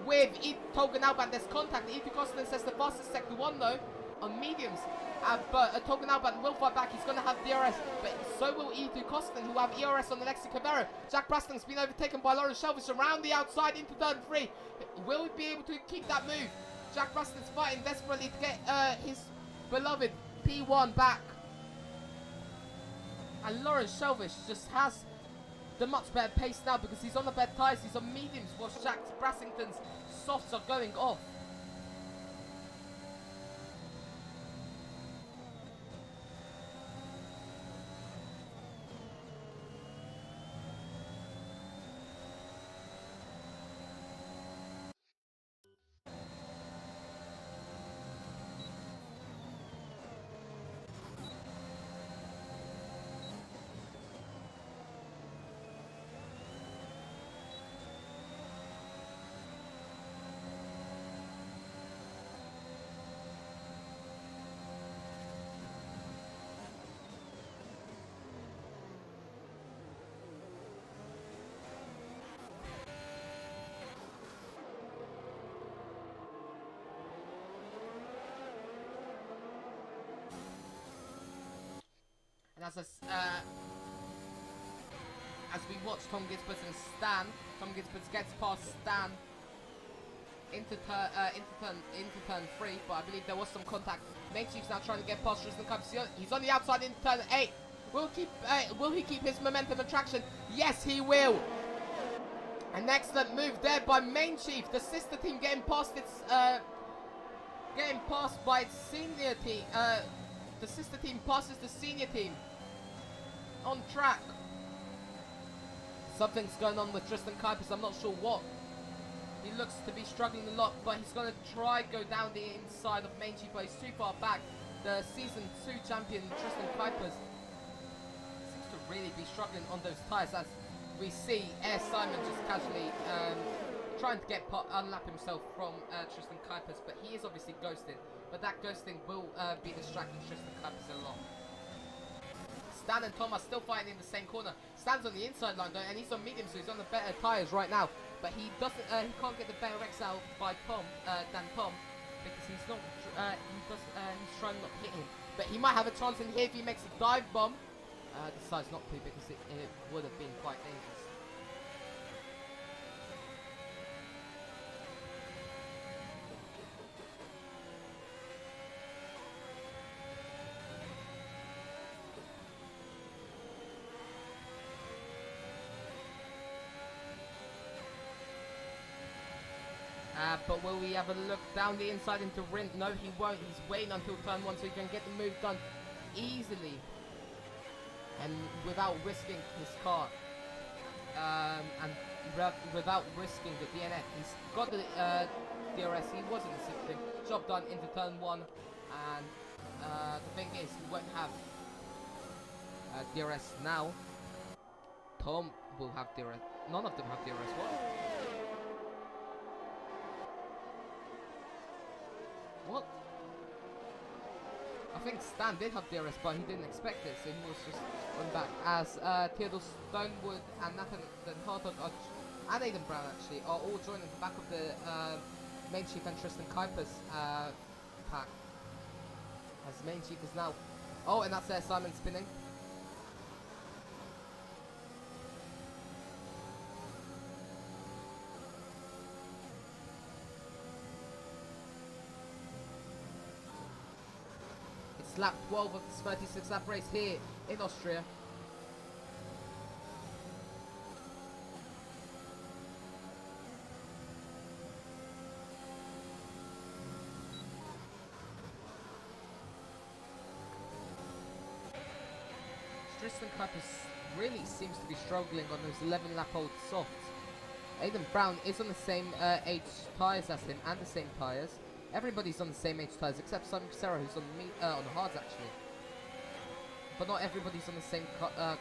with Togan Alban. There's contact. Ethan Costin says the fastest sector 1 though on mediums. But Togan Alban will fight back. He's going to have DRS, but so will Ethan Costin, who have ERS on Alexi Cavero. Jack Braston's been overtaken by Lawrence Shelvis around the outside into turn 3. Will he be able to keep that move? Jack Braston's fighting desperately to get his beloved P1 back. And Lawrence Shelvis just has the much better pace now because he's on the better tyres. He's on mediums, whilst Jack Brassington's softs are going off. And as we watch Tom Gisbert and Stan, Tom Gisbert gets past Stan into turn 3, but I believe there was some contact. Main Chief's now trying to get past Tristan Cups. He's on the outside into turn 8. Will he keep his momentum and traction? Yes, he will. An excellent move there by Main Chief. The sister team getting past by its senior team. The sister team passes the senior team on track. Something's going on with Tristan Kuipers. I'm not sure what. He looks to be struggling a lot, but he's going to try go down the inside of Main Chief, but he's too far back. The Season 2 champion Tristan Kuipers seems to really be struggling on those tyres, as we see Air Simon just casually trying to unlap himself from Tristan Kuipers, but he is obviously ghosting. But that ghosting will be distracting Tristan Kuipers a lot. Stan and Tom are still fighting in the same corner. Stan's on the inside line though, and he's on medium, so he's on the better tyres right now. But he doesn't, he can't get the better X out by Tom than Tom, because he's not, he's trying not to hit him. But he might have a chance in here if he makes a dive bomb. Decides not to because it would have been quite dangerous. But will we have a look down the inside into Rindt? No, he won't. He's waiting until turn 1 so he can get the move done easily and without risking his car and without risking the DNF. He's got the DRS. He was in the 16th. Job done into turn 1, and the thing is, he won't have DRS now. Tom will have DRS. None of them have DRS. What? I think Stan did have DRS, but he didn't expect it, so he was just going back. As Theodore Stonewood and Nathan Hartog and Aidan Brown actually are all joining the back of the Main Chief and Tristan Kuipers pack. As Main Chief is now... Oh, and that's Simon spinning. Lap 12 of this 36 lap race here in Austria. Tristan Kuipers really seems to be struggling on those 11 lap old softs. Aidan Brown is on the same age tyres as him and the same tyres. Everybody's on the same age tyres except Simon Cusero, who's on the hards actually. but not everybody's on the same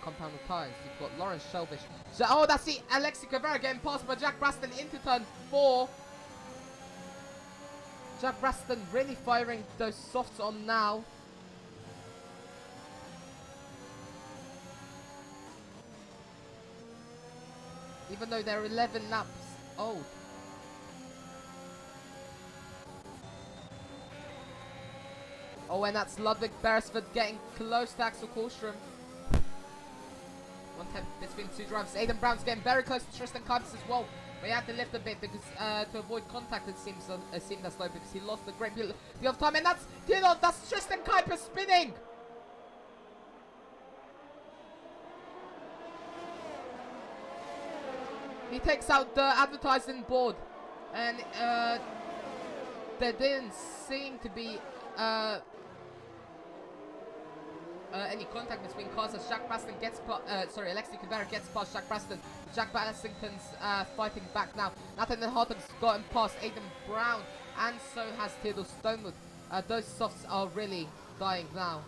compound of tyres. You've got Lawrence Shelvish. So, oh, that's it. Alexi Cavera getting passed by Jack Braston into turn 4. Jack Braston really firing those softs on now. Even though they're 11 laps old. Oh, and that's Ludwig Beresford getting close to Axel Kohlstrom. 110 between two drivers. Aidan Brown's getting very close to Tristan Kuipers as well. But he had to lift a bit because to avoid contact, it seemed as though, because he lost a great deal of time. And that's, you know, that's Tristan Kuipers spinning. He takes out the advertising board, and there didn't seem to be any contact between cars as Jack Braston gets Alexi Cavera gets past Jack Braston. Jack Braston's fighting back now. Nathaniel Hartog's gotten past Aidan Brown, and so has Theodore Stonewood. Those softs are really dying now.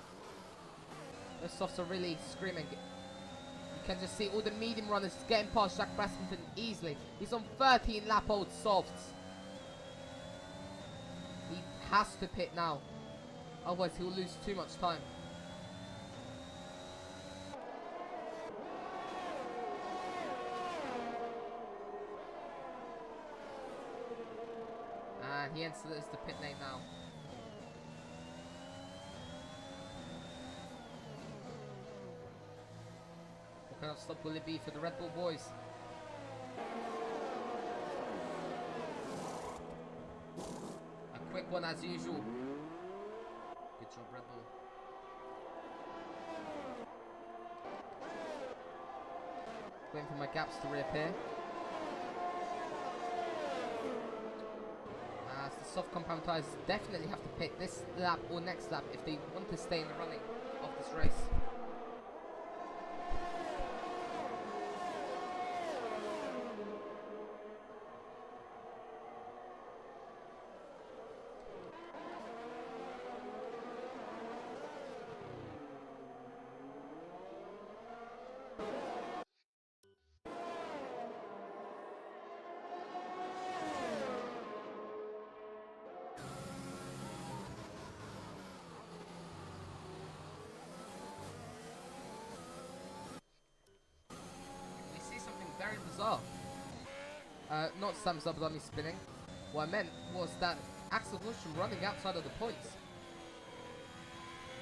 Those softs are really screaming. You can just see all the medium runners getting past Jack Braston easily. He's on 13 lap old softs. He has to pit now, otherwise he'll lose too much time. And he enters the pit lane now. What kind of stop will it be for the Red Bull boys? A quick one as usual. Good job, Red Bull. Waiting for my gaps to reappear. The soft compound tyres definitely have to pit this lap or next lap if they want to stay in the running of this race. Very bizarre. Not Sam Zabadami spinning. What I meant was that Axel Kohlstrom running outside of the points.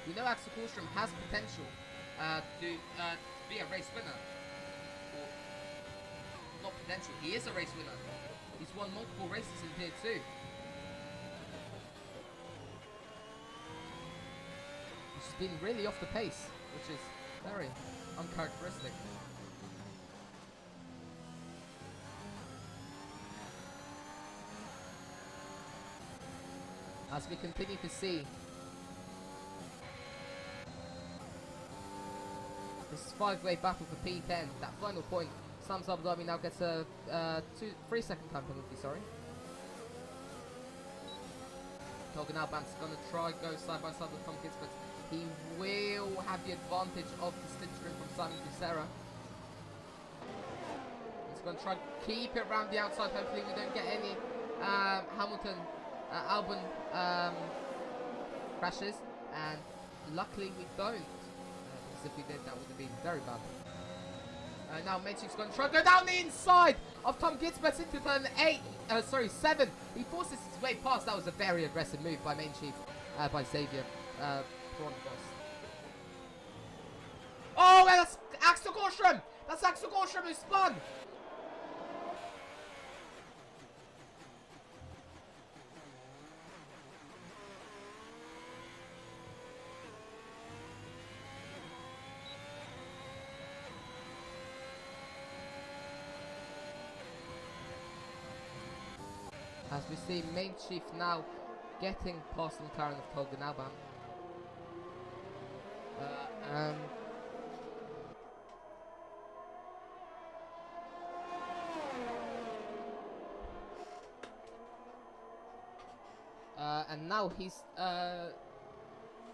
We know Axel Kohlstrom has potential to be a race winner. Or, not potential, he is a race winner. He's won multiple races in Tier 2. He's been really off the pace, which is very uncharacteristic. As we continue to see this 5-way battle for P10, that final point, Sam Abu Dhabi now gets a 3-second time penalty, sorry. Tolga Alban's gonna try go side by side with Tom Kitts, but he will have the advantage of the stint sprint from Simon Lucera. He's gonna try keep it around the outside, hopefully we don't get any Hamilton Albon crashes, and luckily we don't, because if we did that would have been very bad. Now Menchik's going to try to go down the inside of Tom Gitzbert into turn 7. He forces his way past. That was a very aggressive move by Main Chief, by Xavier Pronkos. Oh, and that's Axel Kohlstrom! That's Axel Kohlstrom who spun! As we see Main Chief now getting past the McLaren of Tolga Alban. And now he's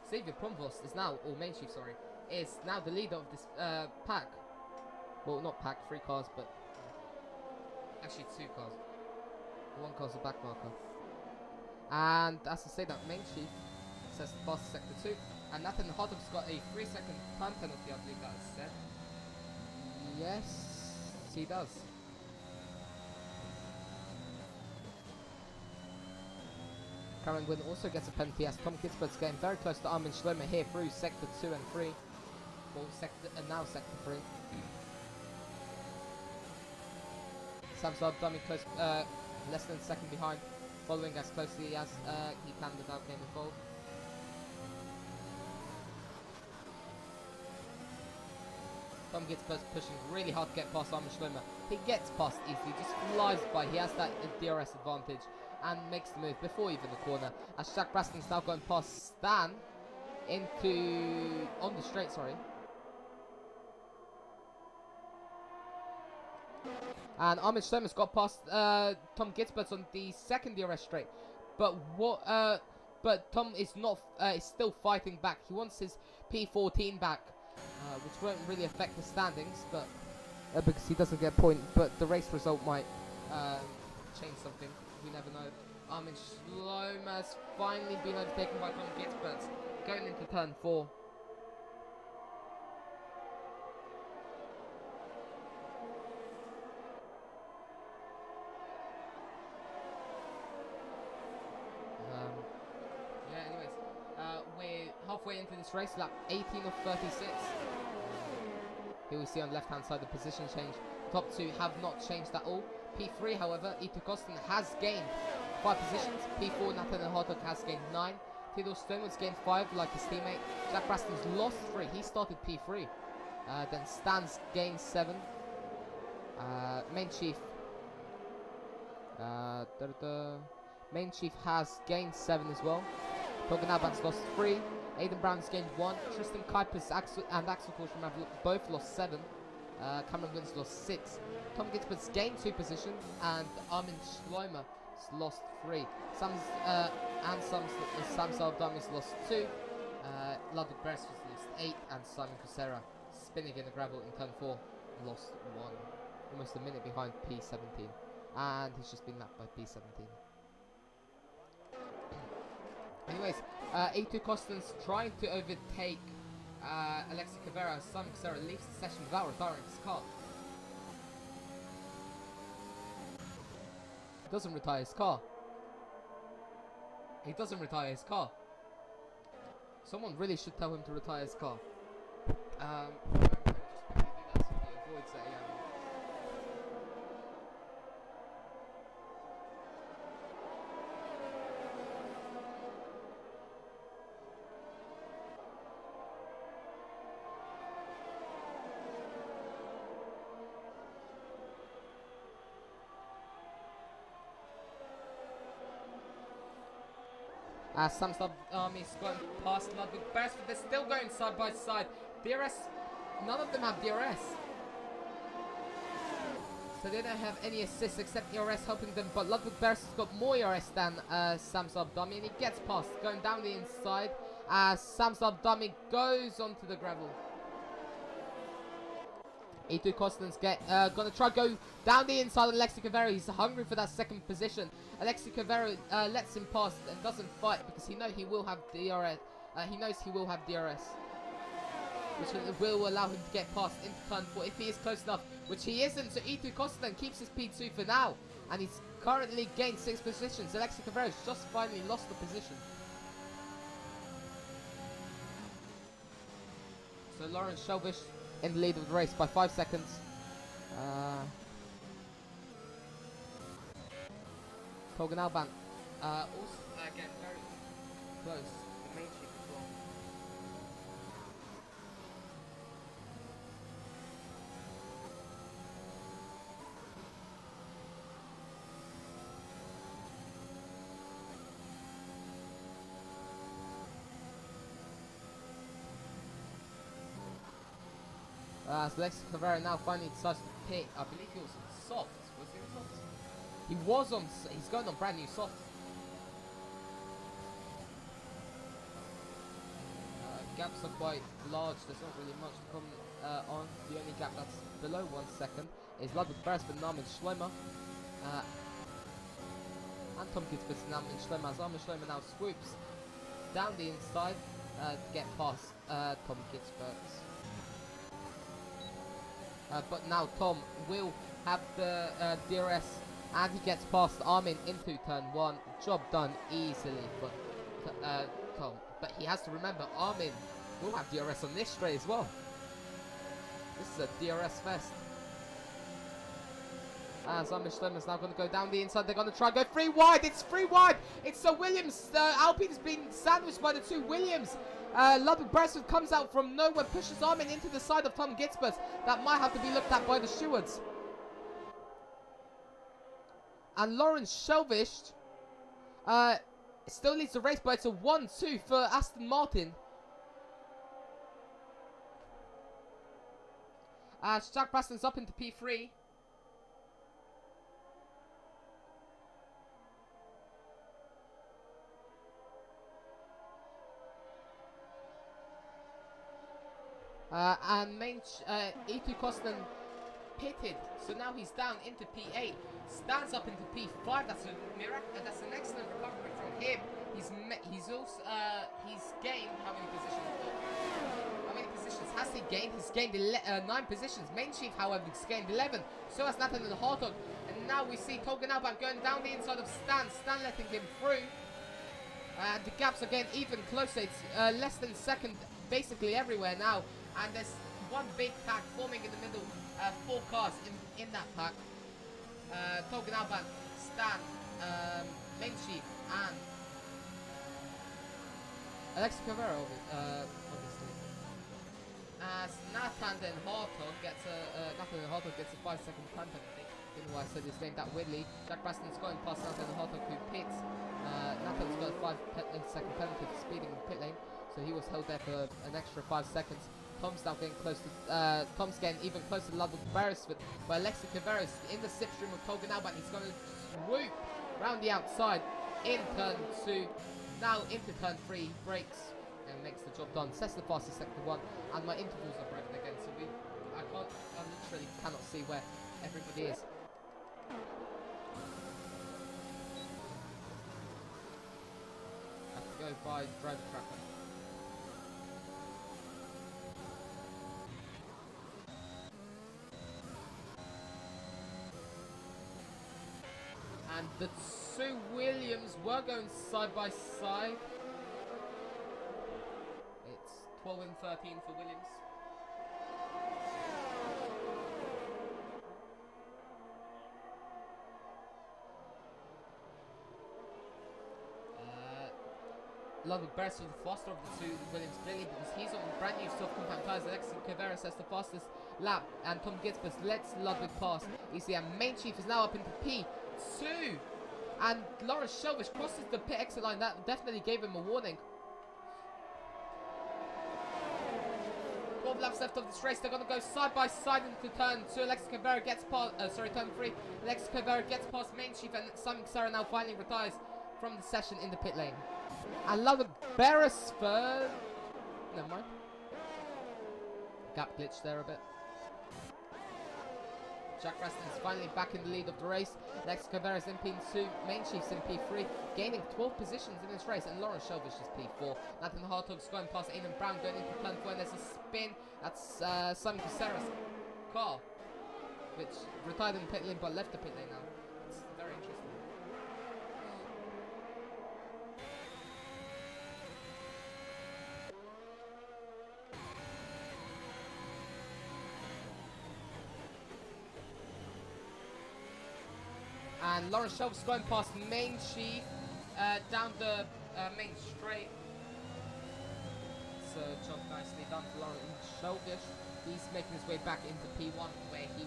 Xavier Pronkos is now, or Main Chief, sorry, is now the leader of this pack. Well, not pack, 3 cars, but actually 2 cars. One car's a back marker. And as I say that, main chief says fast sector 2. And Nathan Hardwick's got a 3-second time penalty, I believe that is said. Yes, he does. Cameron Gwynn also gets a penalty as Tom Gisbert's getting very close to Armin Schlomer here through sector 2 and 3. Well, now sector 3. Sam Saab dummy close, less than a second behind, following as closely as he can without getting involved. Tom Gisbert's pushing really hard to get past Armin Schlomer. He gets past easily, just flies by. He has that DRS advantage and makes the move before even the corner. As Jack Braston's now going past Stan on the straight, sorry. And Armin Schlomer's got past Tom Gisbert on the second DRS straight. But but Tom is not is still fighting back. He wants his P14 back, which won't really affect the standings, but because he doesn't get a point. But the race result might change something. We never know. Armin Schlomer's finally been overtaken by Tom Gisbert, going into turn 4. Yeah, anyways, we're halfway into this race, lap 18 of 36. Here we see on the left-hand side the position change. Top 2 have not changed at all. P3, however, Ito Kosten has gained 5 positions. P4, Nathan Hartog has gained 9. Theodore Stonewood's gained 5, like his teammate. Jack Braston's lost 3. He started P3. Then Stan's gained 7. Main Chief. Main Chief has gained 7 as well. Torgan Alban's lost 3. Aidan Brown's gained 1. Tristan Kuipers and Axel Korsham have both lost 7. Cameron Wynn's lost 6. Tom Gisbert's gained 2 positions, and Armin Schlomer has lost 3. Sam Saldami's lost 2. Ludwig Beres has lost 8, and Simon Cusera spinning in the gravel in turn 4 lost 1. Almost a minute behind P17, and he's just been lapped by P17. Anyways, A2 Kosten's trying to overtake Alexi Cavera as Simon Cusera leaves the session without retiring his car. He doesn't retire his car. He doesn't retire his car. Someone really should tell him to retire his car. Let me just quickly do that so he avoids a Sam Saldami's gone past Ludwig Beres, but they're still going side by side. DRS, none of them have DRS. So they don't have any assists except DRS helping them, but Ludwig Beres has got more DRS than Sam Saldami, and he gets past, going down the inside as Sam Saldami goes onto the gravel. E2 Kosten's gonna try to go down the inside of Alexi Cavera. He's hungry for that second position. Alexi Cavera lets him pass and doesn't fight because he knows he will have DRS. Which will allow him to get past into turn 4 if he is close enough, which he isn't. So E2 Kosten keeps his P2 for now, and he's currently gained 6 positions. Alexi Cavera's just finally lost the position. So Lawrence Shelvish in the lead of the race by 5 seconds. Torgan Alban also again very close to the main chief as well. As Alexi Cavera now finally decides to pit. I believe he was on soft. Was he on soft? He was on. He's going on brand new soft. gaps are quite large. There's not really much to come on. The only gap that's below 1 second is Ludwig Beresford and Armin Schlemmer. And Tom Kitzbühel and Armin Schlemmer, as Armin Schlemmer now swoops down the inside to get past Tom Kitzbühel. But now Tom will have the DRS, and he gets past Armin into turn 1. Job done easily for Tom. But he has to remember, Armin will have DRS on this straight as well. This is a DRS fest. As Armin Schlemmer's now going to go down the inside. They're going to try and go 3 wide. It's 3 wide. It's Sir Williams. Alpine's been sandwiched by the 2 Williams. Ludwig Beresford comes out from nowhere, pushes Armin into the side of Tom Gitzbus. That might have to be looked at by the stewards. And Lawrence Shelvish still leads the race, but it's a 1-2 for Aston Martin. Jack Braston's up into P3. And E2 Costin pitted, so now he's down into P8, stands up into P5. That's a miracle. That's an excellent recovery from him. He's also he's gained how many positions? How many positions has he gained? He's gained 9 positions. Main Chief, however, has gained 11. So has Nathan and Hartog. And now we see Tolga Alban going down the inside of Stan. Stan letting him through. And the gaps are getting even closer. It's less than second basically everywhere now. And there's one big pack forming in the middle. 4 cars in that pack. Tolga Alban, Stan, Main Chief, and Alexis Cavero, obviously. As Nathan and Hartog gets a 5-second time penalty. Don't know why I said his name that weirdly. Jack Braston's going past Nathan and Hartog, who pits. Nathan's got a 5-second penalty for speeding in the pit lane, so he was held there for an extra 5 seconds. Tom's now getting close to, Tom's getting even closer to Ludwig Beresford, but Alexis Cavero in the slipstream of Tolga Alban. He's going to swoop round the outside in turn 2. Now into turn 3, he brakes and makes the job done. Sets the fastest sector 1, and my intervals are broken again, so I literally cannot see where everybody is. I have to go by driver tracker. And the 2 Williams were going side by side. It's 12 and 13 for Williams. Ludwig Beresford, the faster of the 2 Williams, clearly, because he's on brand new soft compound tyres. Alexis Cavero says the fastest lap, and Tom Gitzbus lets Ludwig pass. Easy, and Main Chief is now up into P2, and Lawrence Shelvish crosses the pit exit line. That definitely gave him a warning. 12 laps left of this race. They're going to go side by side into turn 2. Alexis Cavero gets past, turn 3. Alexis Cavero gets past Main Chief, and Simon Sarah now finally retires from the session in the pit lane. And Ludwig Beresford, never mind. Gap glitch there a bit. Jack Braston is finally back in the lead of the race. Alexis Cavero is in P2, Main Chief's in P3, gaining 12 positions in this race, and Lawrence Shelvish is P4. Nathan Hartog's going past Aidan Brown, going into turn 4, and there's a spin. That's Simon Caceres' car, which retired in the pit lane but left the pit lane now. It's very interesting. And Lawrence Shelvish going past Main Chief down the main straight. So job nicely done for Lawrence Shelvish. He's making his way back into P1 where he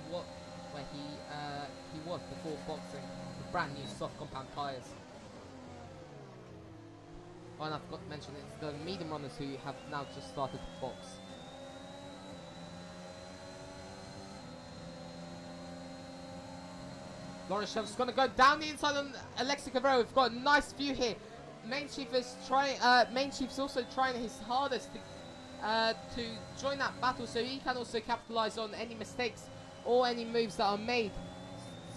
was before boxing with brand new soft compound tyres. Oh, and I forgot to mention it's the medium runners who have now just started to box. Lawrence Shelvish is going to go down the inside on Alexis Cavero. We've got a nice view here. Main Chief is trying. Main Chief's also trying his hardest to join that battle, so he can also capitalize on any mistakes or any moves that are made.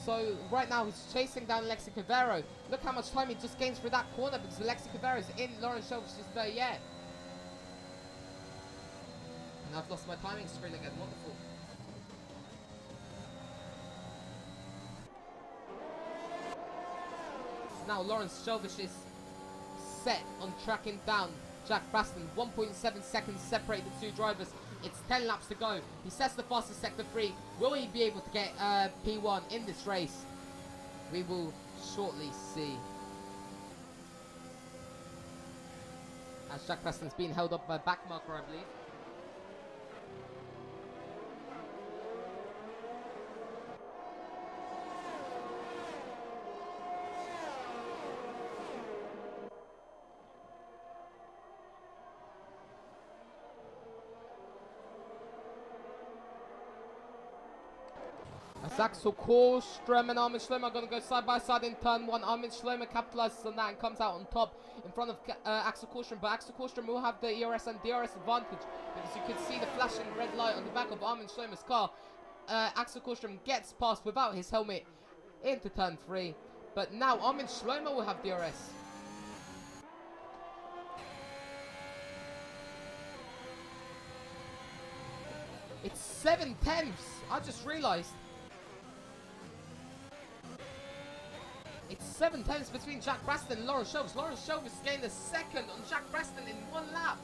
So right now he's chasing down Alexi Cavero. Look how much time he just gains through that corner because Alexi Cavero is in Lawrence Shelvich's yeah. And I've lost my timing screen again. Wonderful. Now Lawrence Shelvich is set on tracking down Jack Braston. 1.7 seconds separate the two drivers. It's 10 laps to go. He sets the fastest sector 3. Will he be able to get P1 in this race? We will shortly see. As Jack Braston's being held up by a back marker, I believe. As Axel Kohlström and Armin Schlemmer are going to go side by side in turn 1. Armin Schlemmer capitalizes on that and comes out on top in front of Axel Kohlström. But Axel Kohlström will have the ERS and DRS advantage because you can see the flashing red light on the back of Armin Schlemmer's car. Axel Kohlström gets past without his helmet into turn 3. But now Armin Schlemmer will have DRS. It's 7/10. I just realised. It's 7/10 between Jack Braston and Lawrence Shelvich. Lawrence Shelvich gained a second on Jack Braston in 1 lap.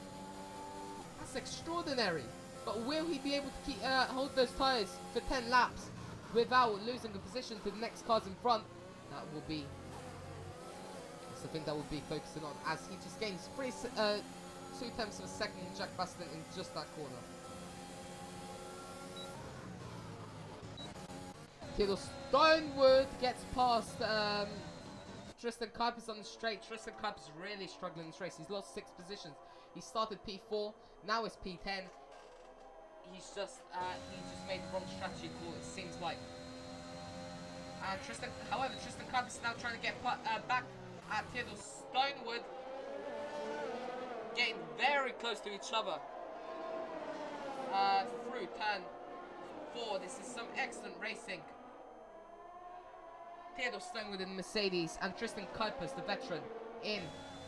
That's extraordinary. But will he be able to keep, hold those tyres for 10 laps without losing the position to the next cars in front? That will be... That's the thing that we'll be focusing on, as he just gains 2/10 of a second on Jack Braston in just that corner. Theodore Stonewood gets past Tristan Kuipers on the straight. Tristan Kuipers really struggling in this race. He's lost 6 positions. He started P4, now it's P10. He's just made the wrong strategy call, it seems like. However, Tristan Kuipers is now trying to get back at Theodore Stonewood, getting very close to each other through turn 4. This is some excellent racing. Theodore Stonewood in the Mercedes and Tristan Kuipers, the veteran, in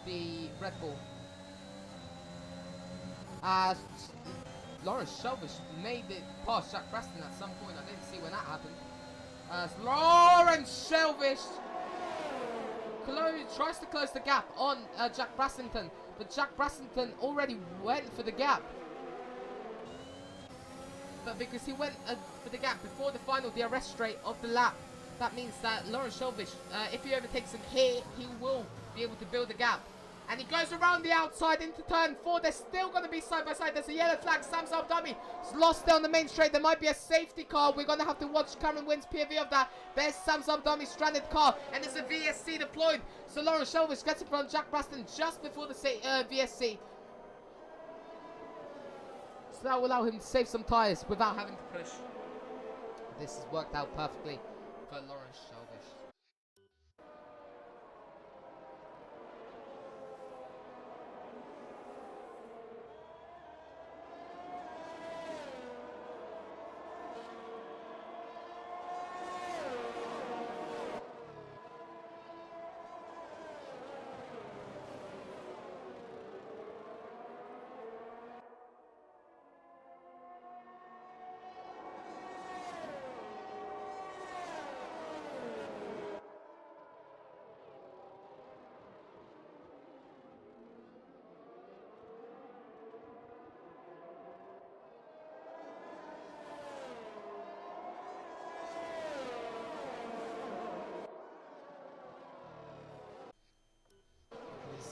the Red Bull. Lawrence Shelvich made it past Jack Braston at some point. I didn't see when that happened. Lawrence Shelvich tries to close the gap on Jack Brassington, but Jack Brassington already went for the gap. But because he went for the gap before the final DRS straight of the lap, that means that Lawrence Shelvich, if he overtakes him here, he will be able to build a gap. And he goes around the outside into turn 4. They're still going to be side by side. There's a yellow flag. Sam Zabdami is lost there on the main straight. There might be a safety car. We're going to have to watch Cameron Wynn's POV of that. There's Sam Zabdami's stranded car. And there's a VSC deployed. So Lawrence Shelvich gets in front of Jack Braston just before the VSC. So that will allow him to save some tyres without having to push. This has worked out perfectly for Lawrence Shelvich.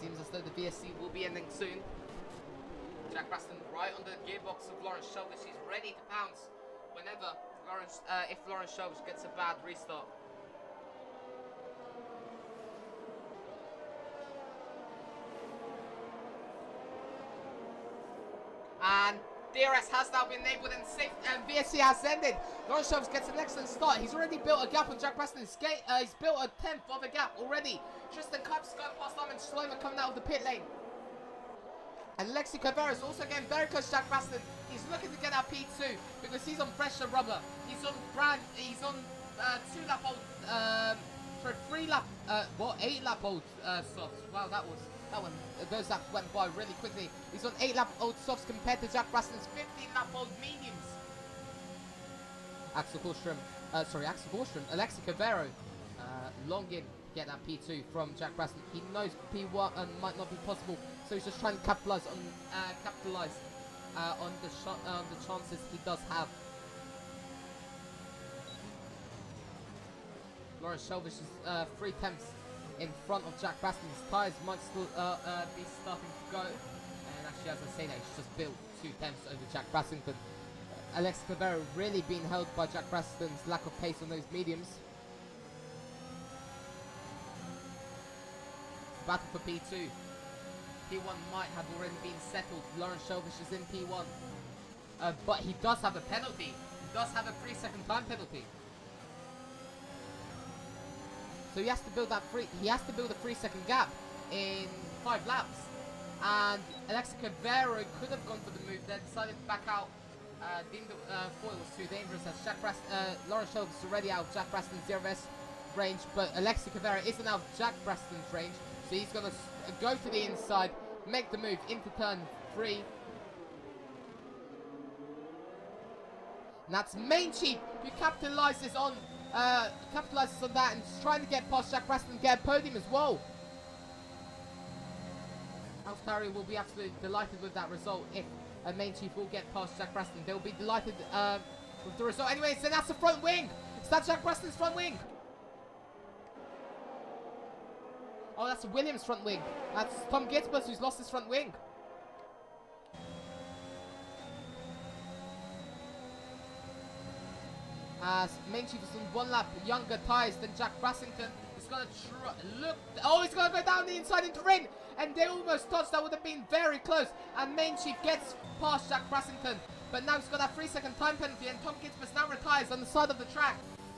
Seems as though the VSC will be ending soon. Jack Braston right on the gearbox of Lawrence Shelvich. He's ready to pounce whenever if Lawrence Shelvich gets a bad restart. And DRS has now been enabled and VSC has ended. Lawrence Shelvich gets an excellent start. He's already built a gap on Jack Braston's gate. He's built a 10th of a gap already. Tristan Kuipers going past Armin Schlemmer coming out of the pit lane. And Lexi Cavero is also getting very close to Jack Braston. He's looking to get that P2 because he's on fresher rubber. He's on 2 lap old, sorry, 3 lap, 8 lap old softs. Wow, those laps went by really quickly. He's on 8 lap old softs compared to Jack Braston's 15 lap old mediums. Axel Borstrom, Alexi Cavero, long in, get that P2 from Jack Braston. He knows P1 might not be possible, so he's just trying to capitalize on the chances he does have. Lawrence Shelvish is 3 tenths in front of Jack Braston. His tyres might still be starting to go, and actually, as I say that, he's just built 2 tenths over Jack Braston. Alex Cavero really being held by Jack Braston's lack of pace on those mediums. Battle for P2. P1 might have already been settled. Lawrence Shelvish is in P1. But he does have a penalty. He does have a 3-second time penalty. So he has to build a 3-second gap in 5 laps. And Alexa Cavero could have gone for the move, then decided to back out. Deemed foil was too dangerous as Lawrence Shelvish is already out of Jack Braston's DRS range, but Alexi Cavero isn't out of Jack Braston's range, so he's going to go to the inside, make the move into turn 3. And that's Main Chief who capitalizes on that and is trying to get past Jack Braston and get a podium as well. AlphaTauri will be absolutely delighted with that result. If Main Chief will get past Jack Braston, they'll be delighted with the result. Anyways, then that's the front wing. Is that Jack Braston's front wing? Oh, that's Williams' front wing. That's Tom Gitzbus who's lost his front wing. As Main Chief is on 1 lap younger tyres than Jack Brassington. He's going to look. Oh, he's going to go down the inside into Rin. And they almost touched. That would have been very close. And Main Chief gets past Jack Brassington. But now he's got that 3-second time penalty. And Tom Gitzbus now retires on the side of the track.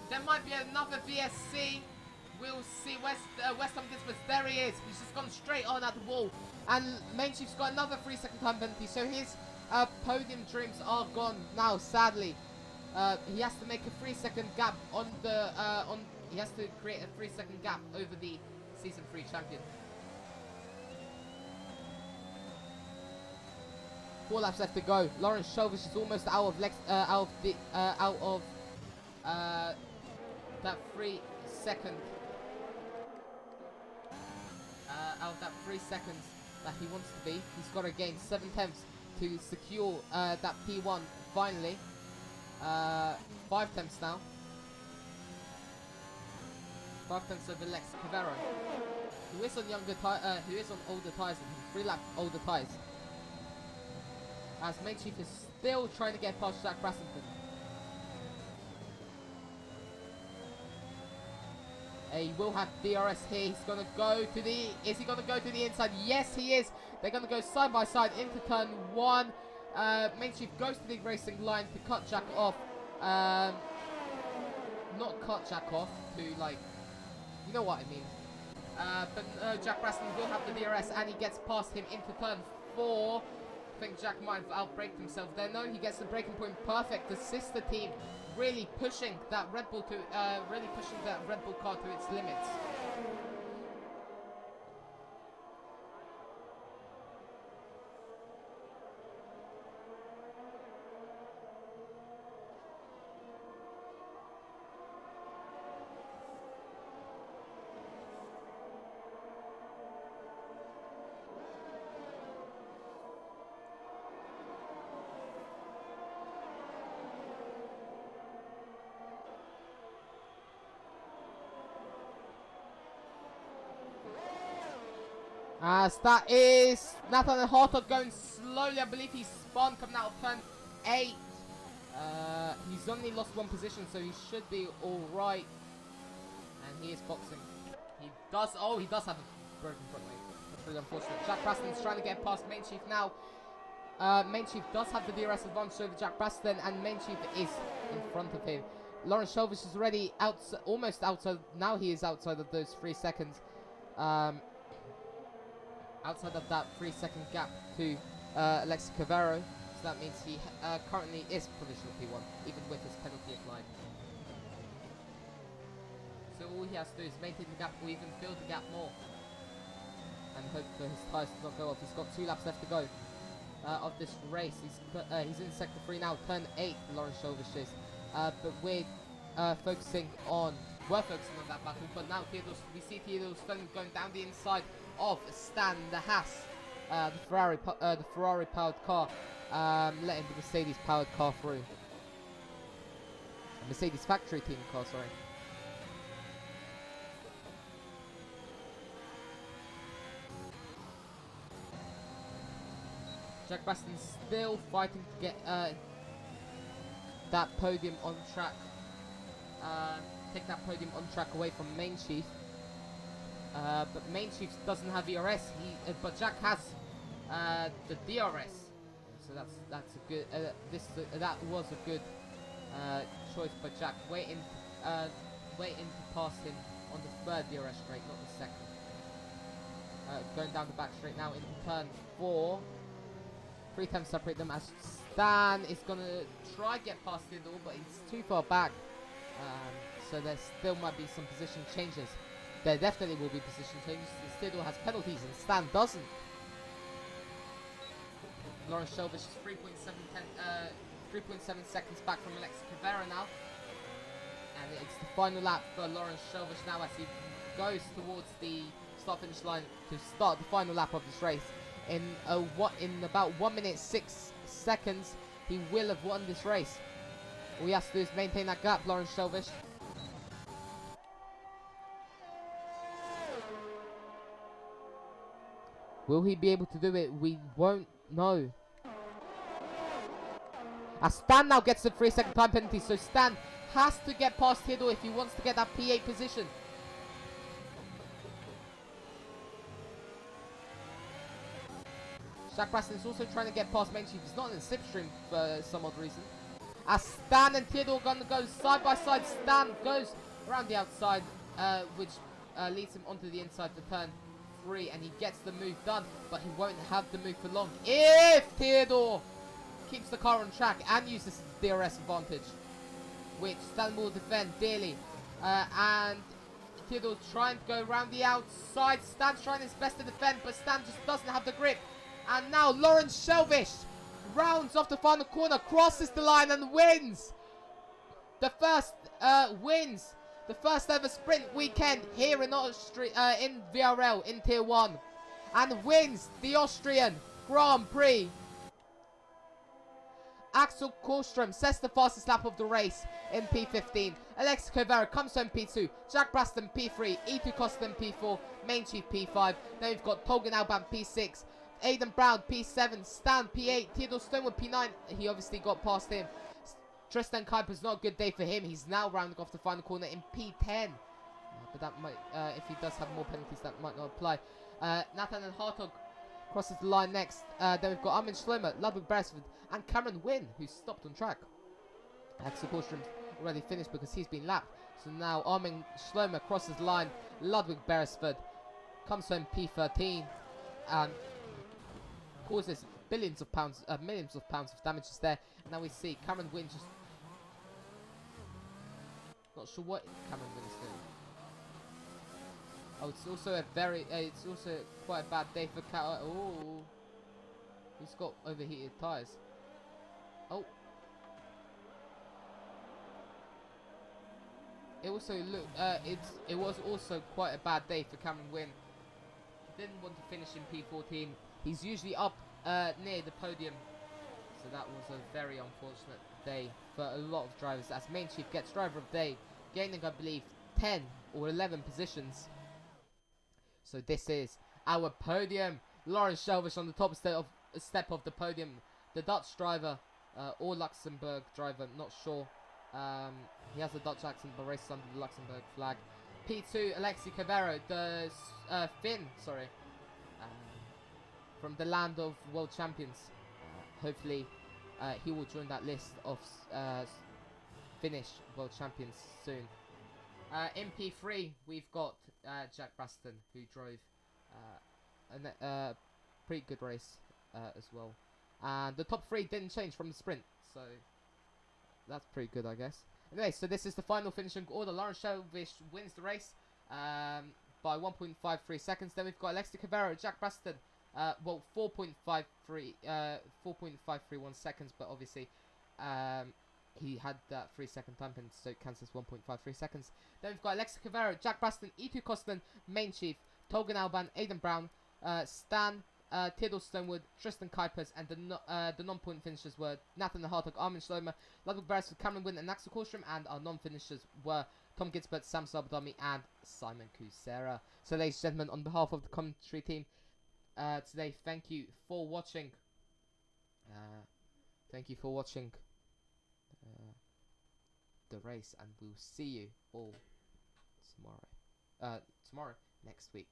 There might be another VSC. We'll see. West Tom Gitzbus. There he is. He's just gone straight on at the wall. And Main Chief's got another 3-second time penalty. So his podium dreams are gone now, sadly. He has to make a 3-second gap on the he has to create a 3-second gap over the season 3 champion. 4 laps left to go. Lawrence Shelvish is almost out of that 3-second that 3 seconds that he wants to be. He's got to gain 7 tenths to secure that P1 finally. 5 tenths now. 5 tenths over Lex Cavero, who is on older tyres than him, 3 lap older tyres. As Main Chief is still trying to get past Jack Brassington. He will have DRS here. He's going to go to the... Is he going to go to the inside? Yes, he is. They're going to go side by side into turn 1. Main Chief goes to the racing line to cut Jack off. Not cut Jack off, to like... You know what I mean. But Jack Braston will have the DRS and he gets past him into turn 4. I think Jack might have outbraked himself there. No, he gets the braking point perfect. The sister team really pushing that Red Bull car to its limits. As that is Nathan Hartog going slowly. I believe he's spun coming out of turn 8. He's only lost 1 position, so he should be alright. And he is boxing. He does have a broken front wing. That's really unfortunate. Jack Braston's trying to get past Main Chief now. Main Chief does have the DRS advantage over Jack Braston, and Main Chief is in front of him. Lawrence Shelvish is already almost outside. Now he is outside of those 3 seconds. outside of that 3-second gap to Alexi Cavero. So that means he currently is provisional P1, even with his penalty applied. So all he has to do is maintain the gap or even build the gap more. And hope for his tyres to not go off. He's got 2 laps left to go of this race. He's in sector 3 now, turn 8, Lawrence Shelvish is. But we're focusing on that battle. But now we see Theodore Sterling going down the inside of Stan, the Haas, the Ferrari powered car, letting the Mercedes powered car through. Mercedes factory team car, sorry. Jack Baston still fighting to get that podium on track. Take that podium on track away from Main Chief. But Main Chief doesn't have ERS. But Jack has the DRS. So that's a good. That was a good choice by Jack. Waiting to pass him on the 3rd DRS straight, not the 2nd. Going down the back straight now into turn 4. 3 times separate them as Stan is going to try get past Theodore, but he's too far back. So there still might be some position changes. There definitely will be position changes. Theodore has penalties and Stan doesn't. Lawrence Shelvish is 3.7 seconds back from Alexi Cavera now. And it's the final lap for Lawrence Shelvish now as he goes towards the start-finish line to start the final lap of this race. In about 1 minute 6 seconds, he will have won this race. All he has to do is maintain that gap, Lawrence Shelvish. Will he be able to do it? We won't know. As Stan now gets the 3-second time penalty, so Stan has to get past Theodore if he wants to get that P8 position. Jack Braston is also trying to get past Main Chief. He's not in the slipstream for some odd reason. As Stan and Theodore are going to go side by side. Stan goes around the outside, which leads him onto the inside for turn 3. And he gets the move done, but he won't have the move for long if Theodore keeps the car on track and uses the DRS advantage, which Stan will defend dearly. And Theodore's trying to go around the outside. Stan's trying his best to defend, but Stan just doesn't have the grip. And now Lawrence Shelvish rounds off the final corner, crosses the line and wins the first ever sprint weekend here in Austria, in VRL in Tier 1, and wins the Austrian Grand Prix. Axel Korstrom sets the fastest lap of the race in P15. Alexis Cavero comes home P2. Jack Braston P3. E2 Costin P4. Main Chief P5. Then we've got Tolgan Alban P6. Aidan Brown P7. Stan P8. Theodore Stonewood P9. He obviously got past him. Tristan Kuiper's not a good day for him. He's now rounding off the final corner in P10. But that might, if he does have more penalties, that might not apply. Nathan and Hartog crosses the line next. Then we've got Armin Schlemmer, Ludwig Beresford, and Cameron Wynn, who's stopped on track. Axel Korstrom's already finished because he's been lapped. So now Armin Schlemmer crosses the line. Ludwig Beresford comes home P13 and causes millions of pounds of damages there. And now we see Cameron Wynn just not sure what Cameron Wynn is doing. Oh, it's also it's also quite a bad day for Cat. Oh, he's got overheated tyres. Oh, it also it was also quite a bad day for Cameron Wynn. Didn't want to finish in P14. He's usually up near the podium, so that was a very unfortunate day for a lot of drivers. As Main Chief gets driver of the day, gaining I believe 10 or 11 positions. So this is our podium. Lawrence Shelvish on the top step of the podium. The Dutch driver, or Luxembourg driver, not sure. He has a Dutch accent but races under the Luxembourg flag. P2, Alexi Cavero, the Finn, sorry, from the land of world champions. Hopefully he will join that list of Finnish world champions soon. In P3 we've got Jack Braston, who drove a pretty good race as well. And the top 3 didn't change from the sprint, so that's pretty good, I guess. Anyway, so this is the final finishing order. Lawrence Shelvish wins the race by 1.53 seconds. Then we've got Alexi Cavero, Jack Baston. Well, 4.531 seconds, but obviously he had that 3-second time penalty, so it counts as 1.53 seconds. Then we've got Alexi Cavero, Jack Baston, Itu Kostin, Main Chief, Togan Alban, Aidan Brown, Stan, Theodore Stonewood, Tristan Kuipers, and the non-point finishers were Nathan Hartog, Armin Schlomer, Ludwig Beresford, Cameron Wynn, and Axel Korstrom, and our non-finishers were Tom Ginsberg, Sam Sabadami, and Simon Kusera. So, ladies and gentlemen, on behalf of the commentary team today, thank you for watching. Thank you for watching the race, and we'll see you all tomorrow. Next week.